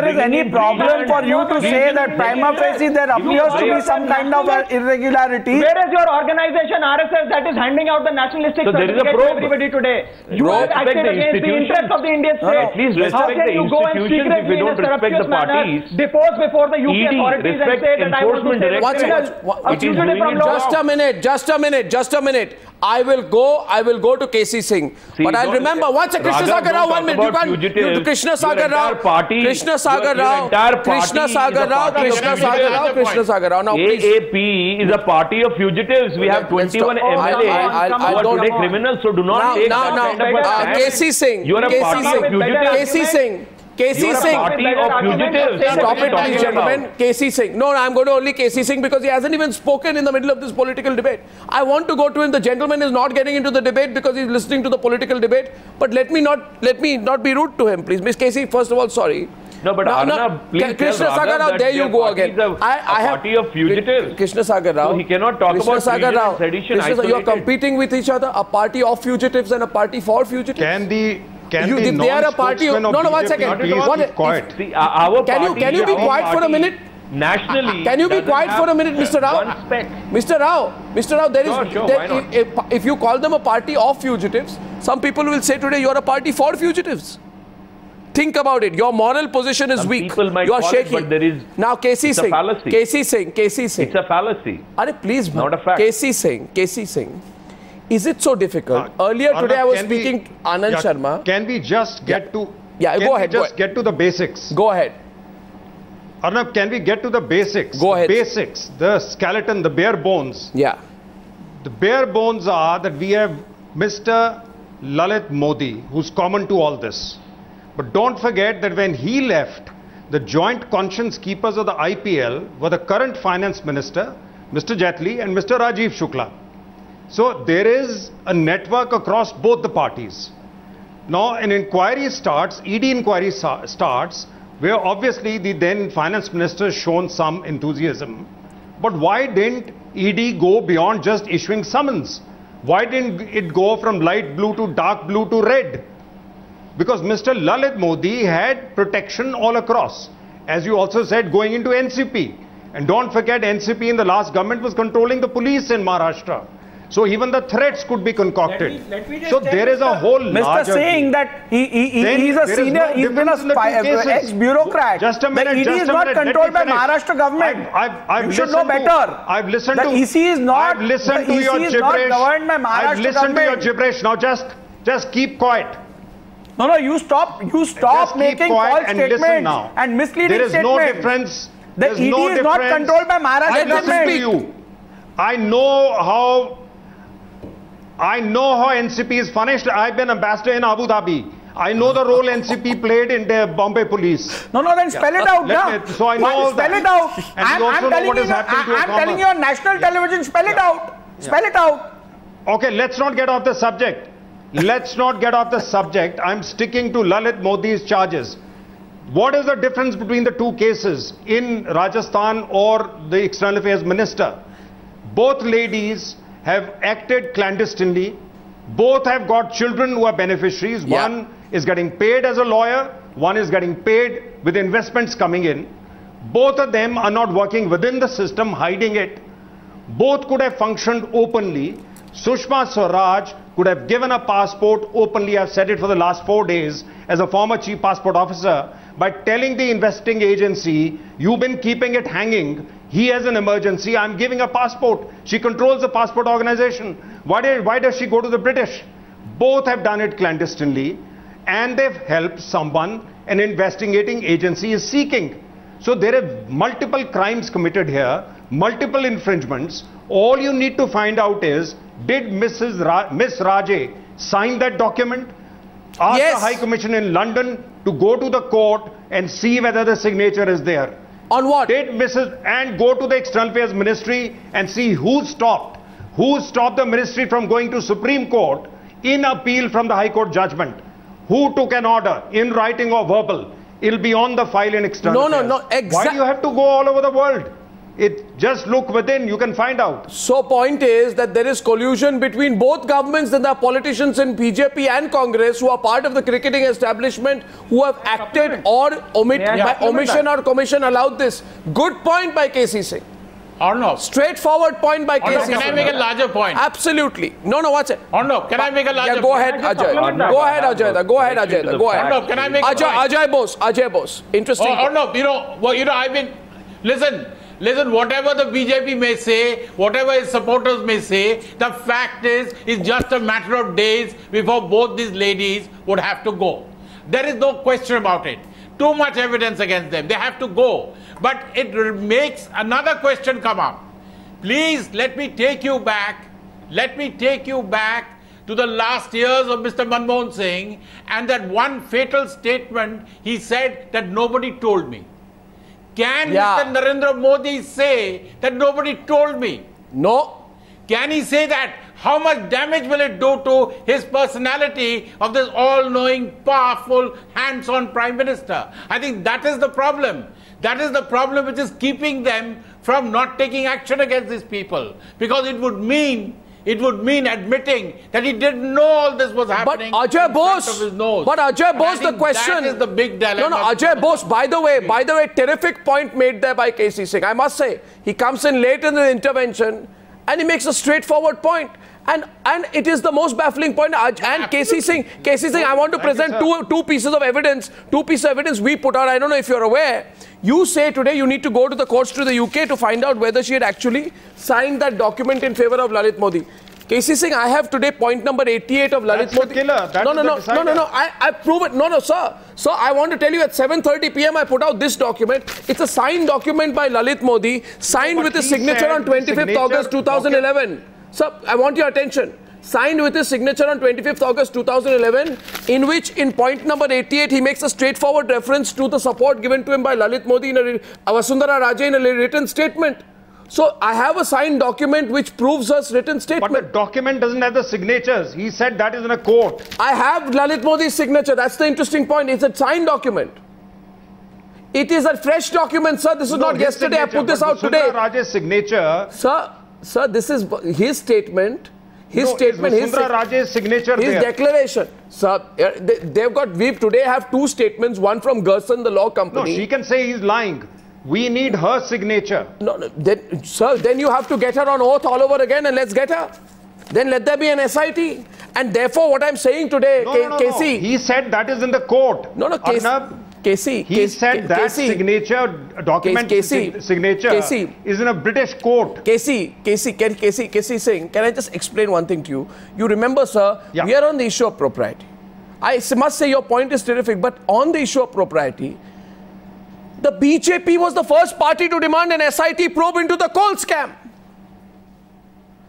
is any problem for you to say that prima facie there appears to be some kind of irregularity. Where is your organization RSS that is handing out the nationalistic certificate to everybody today? You have acted against the interests of the Indian state. At least respect the institutions if you don't respect the parties. Depose before the UK authorities and say that I want to just a minute. I will go to Secy Singh. See, but I'll remember, once a Krishna Sagar Rao, 1 minute. You can't, Krishna Sagar Rao, Krishna Sagar Rao, Krishna Sagar Rao, Krishna Sagar Rao, Krishna Sagar Rao. Now, please. AAP is a party of fugitives. We have 21 MLAs who are today criminals, so do not take that kind of a stand. Secy Singh. You are a party of fugitives. Secy Singh. Secy Singh. Party of fugitives. Stop it, please, gentlemen. Secy Singh. No, I'm going to only Secy Singh because he hasn't even spoken in the middle of this political debate. I want to go to him. The gentleman is not getting into the debate because he's listening to the political debate. But let me not be rude to him, please. Miss Secy, first of all, sorry. No, but Arnab, please Krishna Sagar Rao, there you go again. I have party of fugitives. Krishna Sagar Rao. So he cannot talk about Sagar Rao. Sedition. You are competing with each other. A party of fugitives and a party for fugitives. Can they are a party of... No, 1 second. Quiet. Can you be quiet for a minute? Nationally... Can you be quiet for a minute, Mr. Rao? Mr. Rao, there is... If you call them a party of fugitives, some people will say today you are a party for fugitives. Think about it. Your moral position is weak. You are shaky. But there is... Now, Secy Singh. Secy Singh. It's a fallacy. Please, not a fact. Secy Singh. Is it so difficult? Earlier today I was speaking to Anand Sharma. Can we just get to... go ahead. Get to the basics? Go ahead. Arnab, can we get to the basics? Go ahead. Basics, the skeleton, the bare bones. Yeah. The bare bones are that we have Mr. Lalit Modi, who's common to all this. But don't forget that when he left, the joint conscience keepers of the IPL were the current finance minister, Mr. Jaitley, and Mr. Rajiv Shukla. So there is a network across both the parties. Now an inquiry starts, ED inquiry starts, where obviously the then finance minister has shown some enthusiasm. But why didn't ED go beyond just issuing summons? Why didn't it go from light blue to dark blue to red? Because Mr. Lalit Modi had protection all across. As you also said, going into NCP. And don't forget, NCP in the last government was controlling the police in Maharashtra. So even the threats could be concocted. So there is a whole larger... Mr. saying that he's a senior, he's been an ex-bureaucrat. Just a minute, the ED is not controlled by Maharashtra government. You should know better. I've listened to... The EC is not... I've listened to your gibberish. I've listened to your gibberish. Now just keep quiet. No, you stop making false statements and misleading statements. There is no difference. The ED is not controlled by Maharashtra government. I know how NCP is furnished. I've been ambassador in Abu Dhabi. I know the role NCP played in the Bombay police. No, then spell it out. So I know all that. Spell it out. I'm telling you on national television, spell it out. Spell it out. Okay, let's not get off the subject. I'm sticking to Lalit Modi's charges. What is the difference between the two cases in Rajasthan or the External Affairs Minister? Both ladies have acted clandestinely. Both have got children who are beneficiaries. Yeah. One is getting paid as a lawyer. One is getting paid with investments coming in. Both of them are not working within the system, hiding it. Both could have functioned openly. Sushma Swaraj could have given a passport openly. I've said it for the last 4 days as a former chief passport officer, by telling the investing agency, you've been keeping it hanging. He has an emergency. I'm giving a passport. She controls the passport organization. Why does she go to the British? Both have done it clandestinely, and they've helped someone an investigating agency is seeking. So there are multiple crimes committed here, multiple infringements. All you need to find out is, did Miss Raje sign that document? Ask the High Commission in London to go to the court and see whether the signature is there. On what? And go to the External Affairs Ministry and see who stopped the ministry from going to Supreme Court in appeal from the High Court judgment. Who took an order in writing or verbal? It'll be on the file in External Affairs. No. Why do you have to go all over the world? Just look within, you can find out. So point is that there is collusion between both governments, and there are politicians in BJP and Congress who are part of the cricketing establishment who have acted or by omission or commission allowed this. Good point by Secy Singh. Arnab. Straightforward point by Secy Singh. Can I make a larger point? Absolutely. No, what's it? Arnab, can I make a larger point? Go ahead, Ajay. Go ahead, Ajay. Arnab, can I make a point? Ajay Bose. Interesting. Arnab, I've been... Listen, Listen, whatever the BJP may say, whatever his supporters may say, the fact is, it's just a matter of days before both these ladies would have to go. There is no question about it. Too much evidence against them. They have to go. But it makes another question come up. Please, let me take you back. Let me take you back to the last years of Mr. Manmohan Singh and that one fatal statement he said that nobody told me. Can Mr. Narendra Modi say that nobody told me? No. Can he say that? How much damage will it do to his personality of this all-knowing, powerful, hands-on Prime Minister? I think that is the problem. That is the problem which is keeping them from not taking action against these people. Because it would mean admitting that he didn't know all this was happening. But Ajay Bose, the question that is the big dilemma. No, Ajay Bose, by the way, terrific point made there by KC Singh. I must say, he comes in late in the intervention and he makes a straightforward point. And it is the most baffling point. And KC Singh, I want to present two pieces of evidence. Two pieces of evidence we put out. I don't know if you're aware. You say today you need to go to the courts to the UK to find out whether she had actually signed that document in favor of Lalit Modi. KC Singh, I have today point number 88 of Lalit Modi. No. I prove it. No, sir. So I want to tell you at 7:30 p.m. I put out this document. It's a signed document by Lalit Modi, signed with his signature on 25th August 2011. Sir, I want your attention. Signed with his signature on 25th August 2011, in which in point number 88, he makes a straightforward reference to the support given to him by Lalit Modi in Vasundhara Raje in a written statement. So I have a signed document which proves us written statement. But the document doesn't have the signatures. He said that is in a court. I have Lalit Modi's signature. That's the interesting point. It's a signed document. It is a fresh document, sir. This is not yesterday. I put this out today. Raje's signature. Sir, this is his statement. His statement, his signature, his declaration. Sir, we today have two statements, one from Gerson, the law company. No, she can say he's lying. We need her signature. No, then you have to get her on oath all over again and let's get her. Then let there be an SIT. And therefore, what I'm saying today, KC. He said that is in the court. No, KC. He said that signature document signature is in a British court. KC Singh, can I just explain one thing to you? You remember, sir, we are on the issue of propriety. I must say your point is terrific, but on the issue of propriety, the BJP was the first party to demand an SIT probe into the coal scam.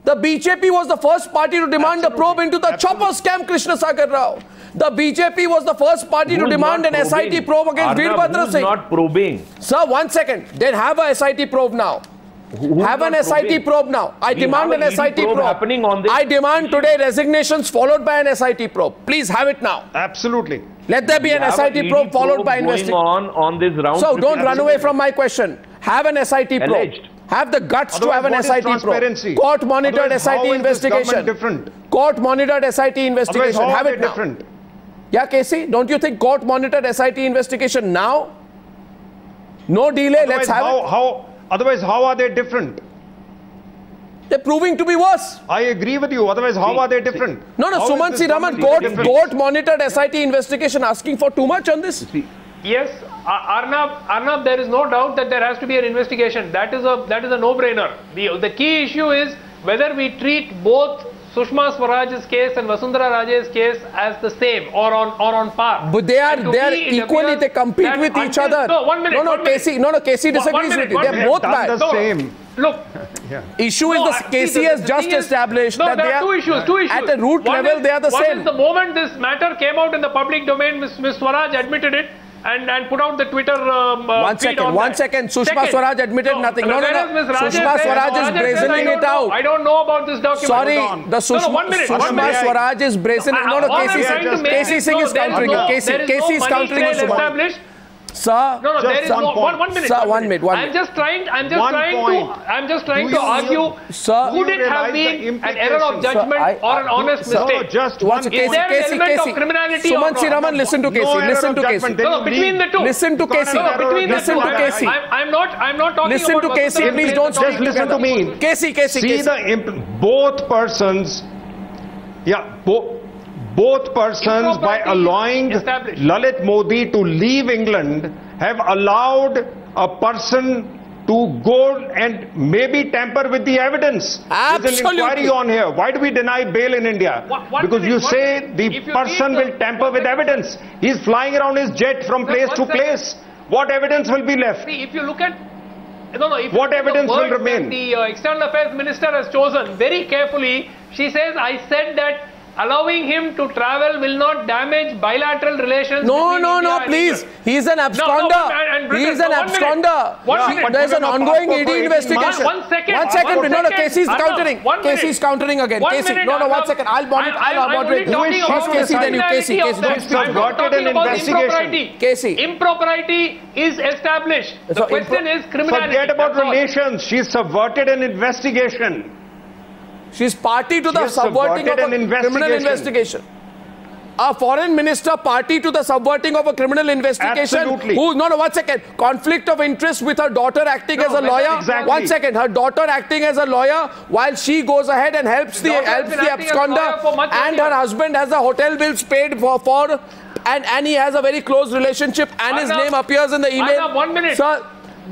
The BJP was the first party to demand a probe into the chopper scam, Krishna Sagar Rao. The BJP was the first party to demand an SIT probe against Veerbhadra Singh. Not probing. Sir, 1 second. Then have a SIT probe now. Have an SIT probe now. I demand an SIT probe. I demand today resignations followed by an SIT probe. Please have it now. Absolutely. Let there be an SIT probe followed by investigation. On this round. So don't run away from my question. Have an SIT probe. Have the guts to have an SIT probe. Court-monitored SIT investigation. Court-monitored SIT investigation. Have it now. Yeah, KC, don't you think court-monitored SIT investigation now? No delay, let's have it. Otherwise, how are they different? They're proving to be worse. I agree with you. Otherwise, how are they different? No, Suman Raman, court-monitored SIT investigation asking for too much on this. Yes, Arnab, there is no doubt that there has to be an investigation. That is a no-brainer. The key issue is whether we treat both Sushma Swaraj's case and Vasundhara Raje's case as the same or on par. But they are equally, they compete with each other. No, 1 minute. KC disagrees with you. They are both bad. Look, issue is KC has just established that there are two issues. At a root level they are the same. One is the moment this matter came out in the public domain, Ms. Swaraj admitted it and put out the Twitter feed on One second. Sushma Swaraj admitted nothing. No. Sushma Swaraj is brazening it out. I don't know about this document. Sorry, the Sushma Swaraj is brazening. KC Singh is countering you. KC is countering you. Sir, there is no 1 minute. Sir, 1 minute. I'm just trying to argue. Sir, could it have been an error of judgment or an honest mistake? Is there an element of criminality? Suman Raman, listen to KC. Listen to KC. No, between the two. Listen to KC. Listen to KC. I'm not talking listen about. Listen to KC. Please don't just listen to me. KC. See both persons. Both persons, by allowing Lalit Modi to leave England, have allowed a person to go and maybe tamper with the evidence. There's an inquiry on here. Why do we deny bail in India? Because you say the person will tamper with evidence. He's flying around his jet from place to place. What evidence will be left? See, if you look at what evidence will remain? The External Affairs Minister has chosen very carefully. She says, I said that allowing him to travel will not damage bilateral relations. No, please. He's an absconder. He's an absconder. There's an ongoing ED investigation. One second. No, Casey's countering. Casey's countering again. Casey, no, 1 second. I'll moderate. Casey, then you. Casey, I'm talking about impropriety. Casey. Impropriety is established. The question is criminality. Forget about relations. She's subverted an investigation. She's party to the subverting of a criminal investigation. A foreign minister party to the subverting of a criminal investigation. Absolutely. Who, no, 1 second. Conflict of interest with her daughter acting as a lawyer. Exactly. 1 second. Her daughter acting as a lawyer while she goes ahead and helps the absconder, and her husband has the hotel bills paid for and he has a very close relationship and his name appears in the email. Arnab, 1 minute. Sir,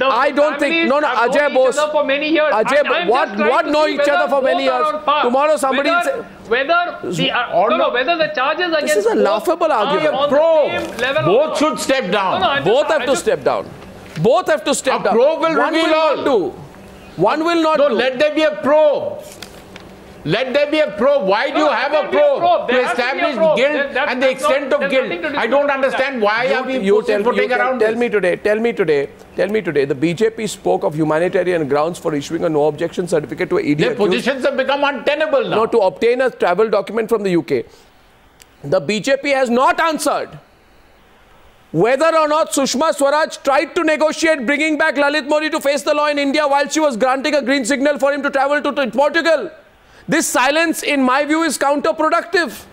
I don't think, Ajay Bose. For many years. Ajay, what know each other for many years? Tomorrow somebody will say, whether the charges against this is a laughable argument. Both should step down. Both have to step down. Both have to step down. A probe will reveal all. One will not do. No, let there be a probe. Let there be a probe. Why do you have a probe? To establish guilt and the extent of guilt. I don't understand why are we putting around this. Tell me today, the BJP spoke of humanitarian grounds for issuing a no objection certificate to an ED Their positions have become untenable now. No, to obtain a travel document from the UK. The BJP has not answered whether or not Sushma Swaraj tried to negotiate bringing back Lalit Modi to face the law in India while she was granting a green signal for him to travel to Portugal. This silence, in my view, is counterproductive.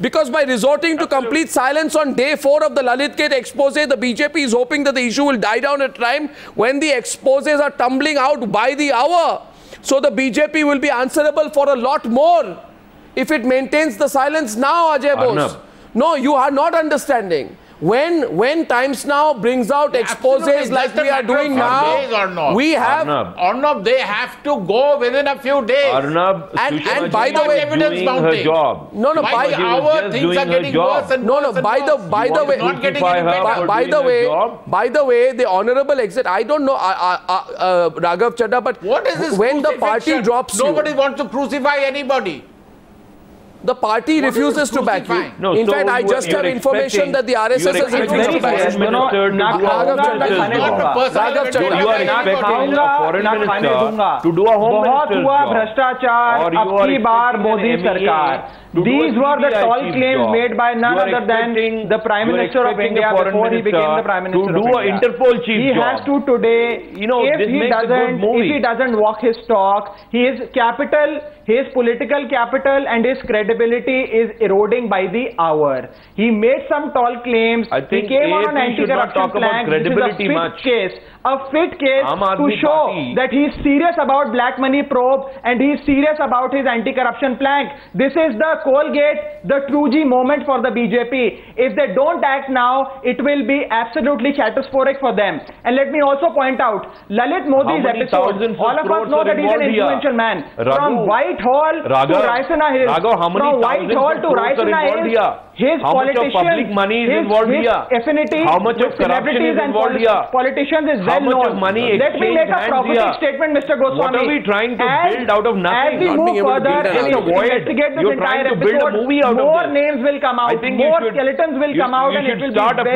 Because by resorting to complete silence on day 4 of the Lalit Gate expose, the BJP is hoping that the issue will die down at a time when the exposes are tumbling out by the hour. So the BJP will be answerable for a lot more if it maintains the silence now, Ajay Bose. No, you are not understanding. When Times Now brings out exposes like we are doing now, we have... Arnab, they have to go within a few days. Arnab, and by the way, evidence mounting. Her job. No, by the hour, things are getting worse and worse. No, by the way, not getting any better. By the way, the honourable exit, I don't know, Raghav Chadha, but what is this when the party drops Nobody wants to crucify anybody. The party refuses to back you. No, in fact, I just have information that the RSS has refused to back you. You are expecting a foreign minister to do a home minister's job. These were the tall claims made by none other than the Prime Minister of India before he became the Prime Minister of India. To do an Interpol chief job. He has to today, if he doesn't walk his talk, his capital, his political capital and his credibility is eroding by the hour. He made some tall claims. He came on an anti-corruption plank. This is a fit case to show that he is serious about black money probe and he is serious about his anti-corruption plank. This is the Colgate, the 2G moment for the BJP. If they don't act now, it will be absolutely catastrophic for them. And let me also point out, Lalit Modi's episode, all of us know that he is an influential man. From Whitehall to Raisina Hills, from Whitehall to Raisina Hills, his politicians, his affinity with celebrities and politicians is well known. Let me make a prophetic statement, Mr. Goswami. What are we trying to build out of nothing? As we move further and investigate this entire episode, more names will come out, more skeletons will come out, and it will be very,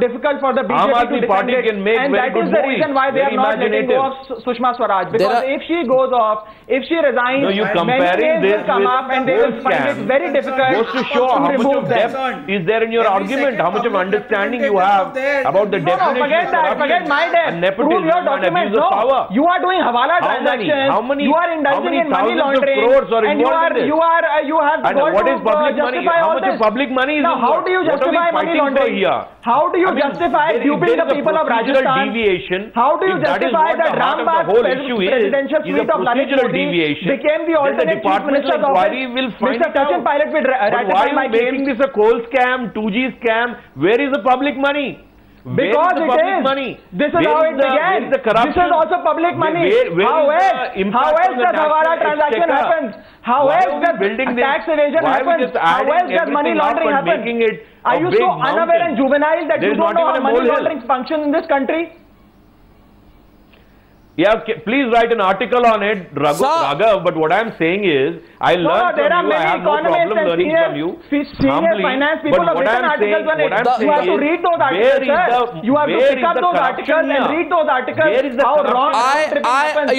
difficult for the BJP to defend it. And that is the reason why they are not letting go of Sushma Swaraj. Because if she goes off, if she resigns, many names will come up and they will find it very difficult to show how much of depth is there in your argument, how much of understanding you have about the definition of forget my depth. Prove your documents. No, you are doing Hawala transactions. You are indulging in money laundering. And you have what is public money? How much of public money is now, how do you justify money laundering? How do you justify duping the people of Rajasthan? How do you justify that Rambagh presidential suite of Lalit Modi became the alternate chief minister's office? Mr. Sachin Pilot will ratify my claim. Why are you making this a coal scam, 2G scam? Where is the public money? Because it is. Money? This is how it began. This is also public money. How else does Hawala transaction happen? How else does tax evasion happen? How else does money laundering happen? Are you so unaware and juvenile that you don't know how money laundering functions in this country? Yeah, please write an article on it, Raghav, but what I'm saying is, I learned from you, I have no problem learning from you. Senior finance people have written articles on it. You have to read those articles, sir. You have to pick up those articles and read those articles. How wrong round-tripping happens.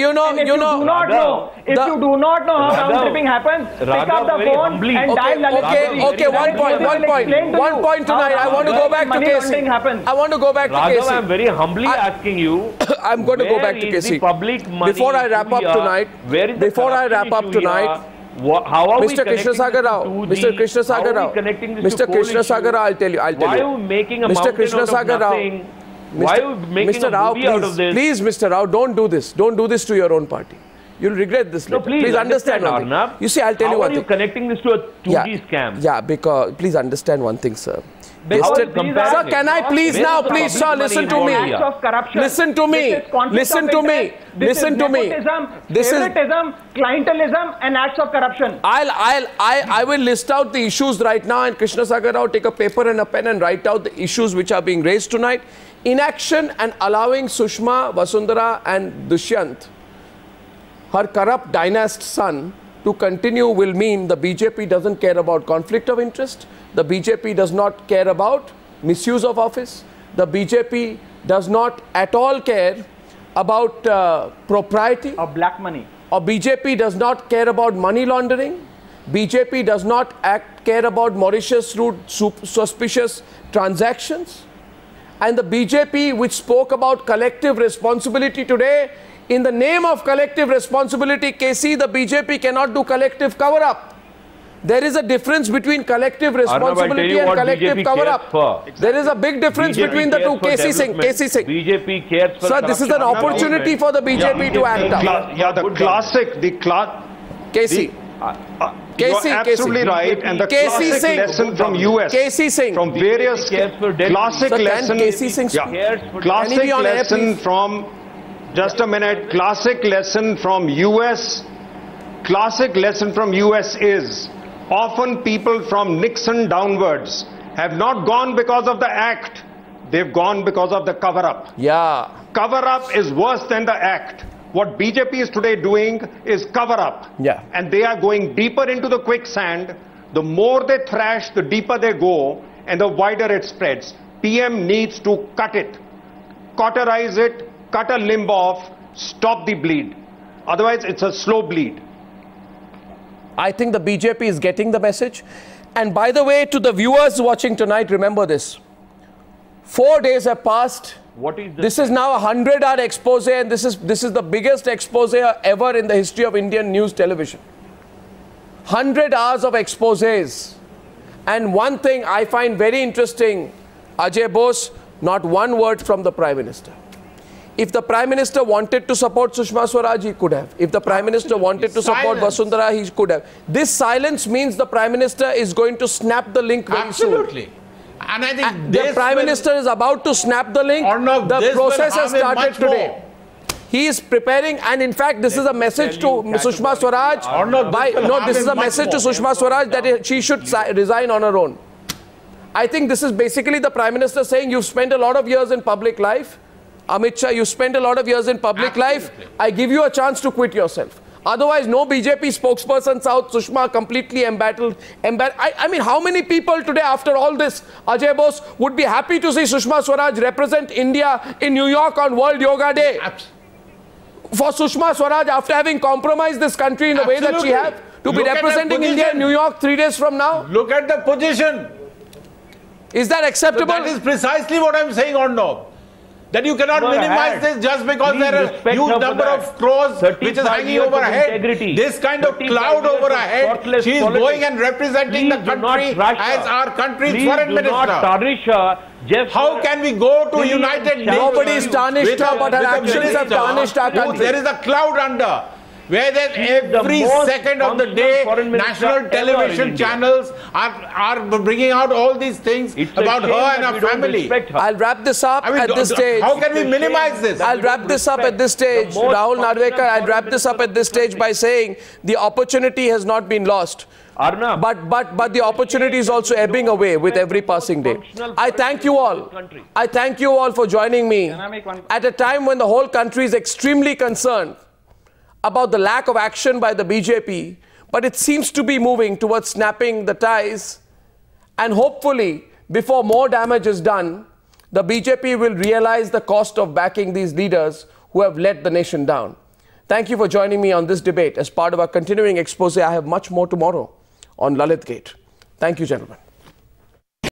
If you do not know how round-tripping happens, pick up the phone and dial Lalit. Okay, one point tonight. I want to go back to Secy. I want to go back to Secy. Raghav, I'm very humbly asking you. I'm going to go back to Secy. Before I wrap up tonight, how are Mr. Krishna Sagar Rao, Mr. Krishna Sagar Rao, Mr. Krishna Sagar Rao, I'll tell you. Why are you making a mountain out of nothing? Why are you making a movie out of this? Please, Mr. Rao, don't do this. Don't do this to your own party. You'll regret this later. No, please understand, Arnab. You see, I'll tell you one thing. How are you connecting this to a 2G scam? Yeah, because please understand one thing, sir. Sir, can I please now, please, sir, listen to me. Listen to me. Listen to me. Listen to me. This is favoritism, clientelism, and acts of corruption. I will list out the issues right now, and Krishna Sagar Rao, take a paper and a pen and write out the issues which are being raised tonight. Inaction and allowing Sushma, Vasundhara, and Dushyant, her corrupt dynast son, to continue will mean the BJP doesn't care about conflict of interest. The BJP does not care about misuse of office. The BJP does not at all care about propriety. Or black money. Or BJP does not care about money laundering. BJP does not care about Mauritius route suspicious transactions. And the BJP, which spoke about collective responsibility today, in the name of collective responsibility, Secy, the BJP cannot do collective cover-up. There is a difference between collective responsibility and collective cover-up. There is a big difference between the two. Secy Singh. BJP cares for Sir, this is an opportunity for the BJP to act up. Yeah, the classic, Secy. You're absolutely right, and the classic lesson from US, from various classic lesson from, just a minute, classic lesson from US is, often people from Nixon downwards have not gone because of the act, they've gone because of the cover-up. Yeah. Cover-up is worse than the act. What BJP is today doing is cover-up. Yeah. And they are going deeper into the quicksand. The more they thrash, the deeper they go, and the wider it spreads. PM needs to cut it, cauterize it, cut a limb off, stop the bleed. Otherwise, it's a slow bleed. I think the BJP is getting the message. And by the way, to the viewers watching tonight, remember this. 4 days have passed. This is now a 100-hour expose, and this is the biggest expose ever in the history of Indian news television. 100 hours of exposés. And one thing I find very interesting, Ajay Bose, not one word from the Prime Minister. If the Prime Minister wanted to support Sushma Swaraj, he could have. If the Prime Minister wanted to support Vasundhara, he could have. This silence means the Prime Minister is going to snap the link very soon. Absolutely. And I think the Prime Minister is about to snap the link. The process has started today. He is preparing, and in fact, this is a message to Sushma Swaraj. This is a message to Sushma Swaraj that she should resign on her own. I think this is basically the Prime Minister saying, you've spent a lot of years in public life. Amit Shah, you spent a lot of years in public life. I give you a chance to quit yourself. Otherwise, no BJP spokesperson South, Sushma completely embattled. I mean, how many people today, after all this, Ajay Bose, would be happy to see Sushma Swaraj represent India in New York on World Yoga Day? For Sushma Swaraj, after having compromised this country in the way that she has, to be representing India in New York 3 days from now? Look at the position. Is that acceptable? So that is precisely what I'm saying, Arnab. That you cannot minimize this just because there are a huge number of crores which is hanging over her head. This kind of cloud over her head, she is going and representing the country as our country's foreign minister. How can we go to United Nations? Nobody's tarnished her, but her actions have tarnished our country. There is a cloud under. where then every second of the day national television channels are bringing out all these things about her and her family. I'll wrap this up at this stage. How can we minimize this? I'll wrap this up at this stage. Rahul Narvekar, I'll wrap this up at this stage by saying the opportunity has not been lost. Arnab. But the opportunity is also ebbing away with every passing day. I thank you all. I thank you all for joining me at a time when the whole country is extremely concerned about the lack of action by the BJP, but it seems to be moving towards snapping the ties, and hopefully before more damage is done, the BJP will realize the cost of backing these leaders who have let the nation down. Thank you for joining me on this debate. As part of our continuing expose, I have much more tomorrow on Lalit Gate. Thank you, gentlemen.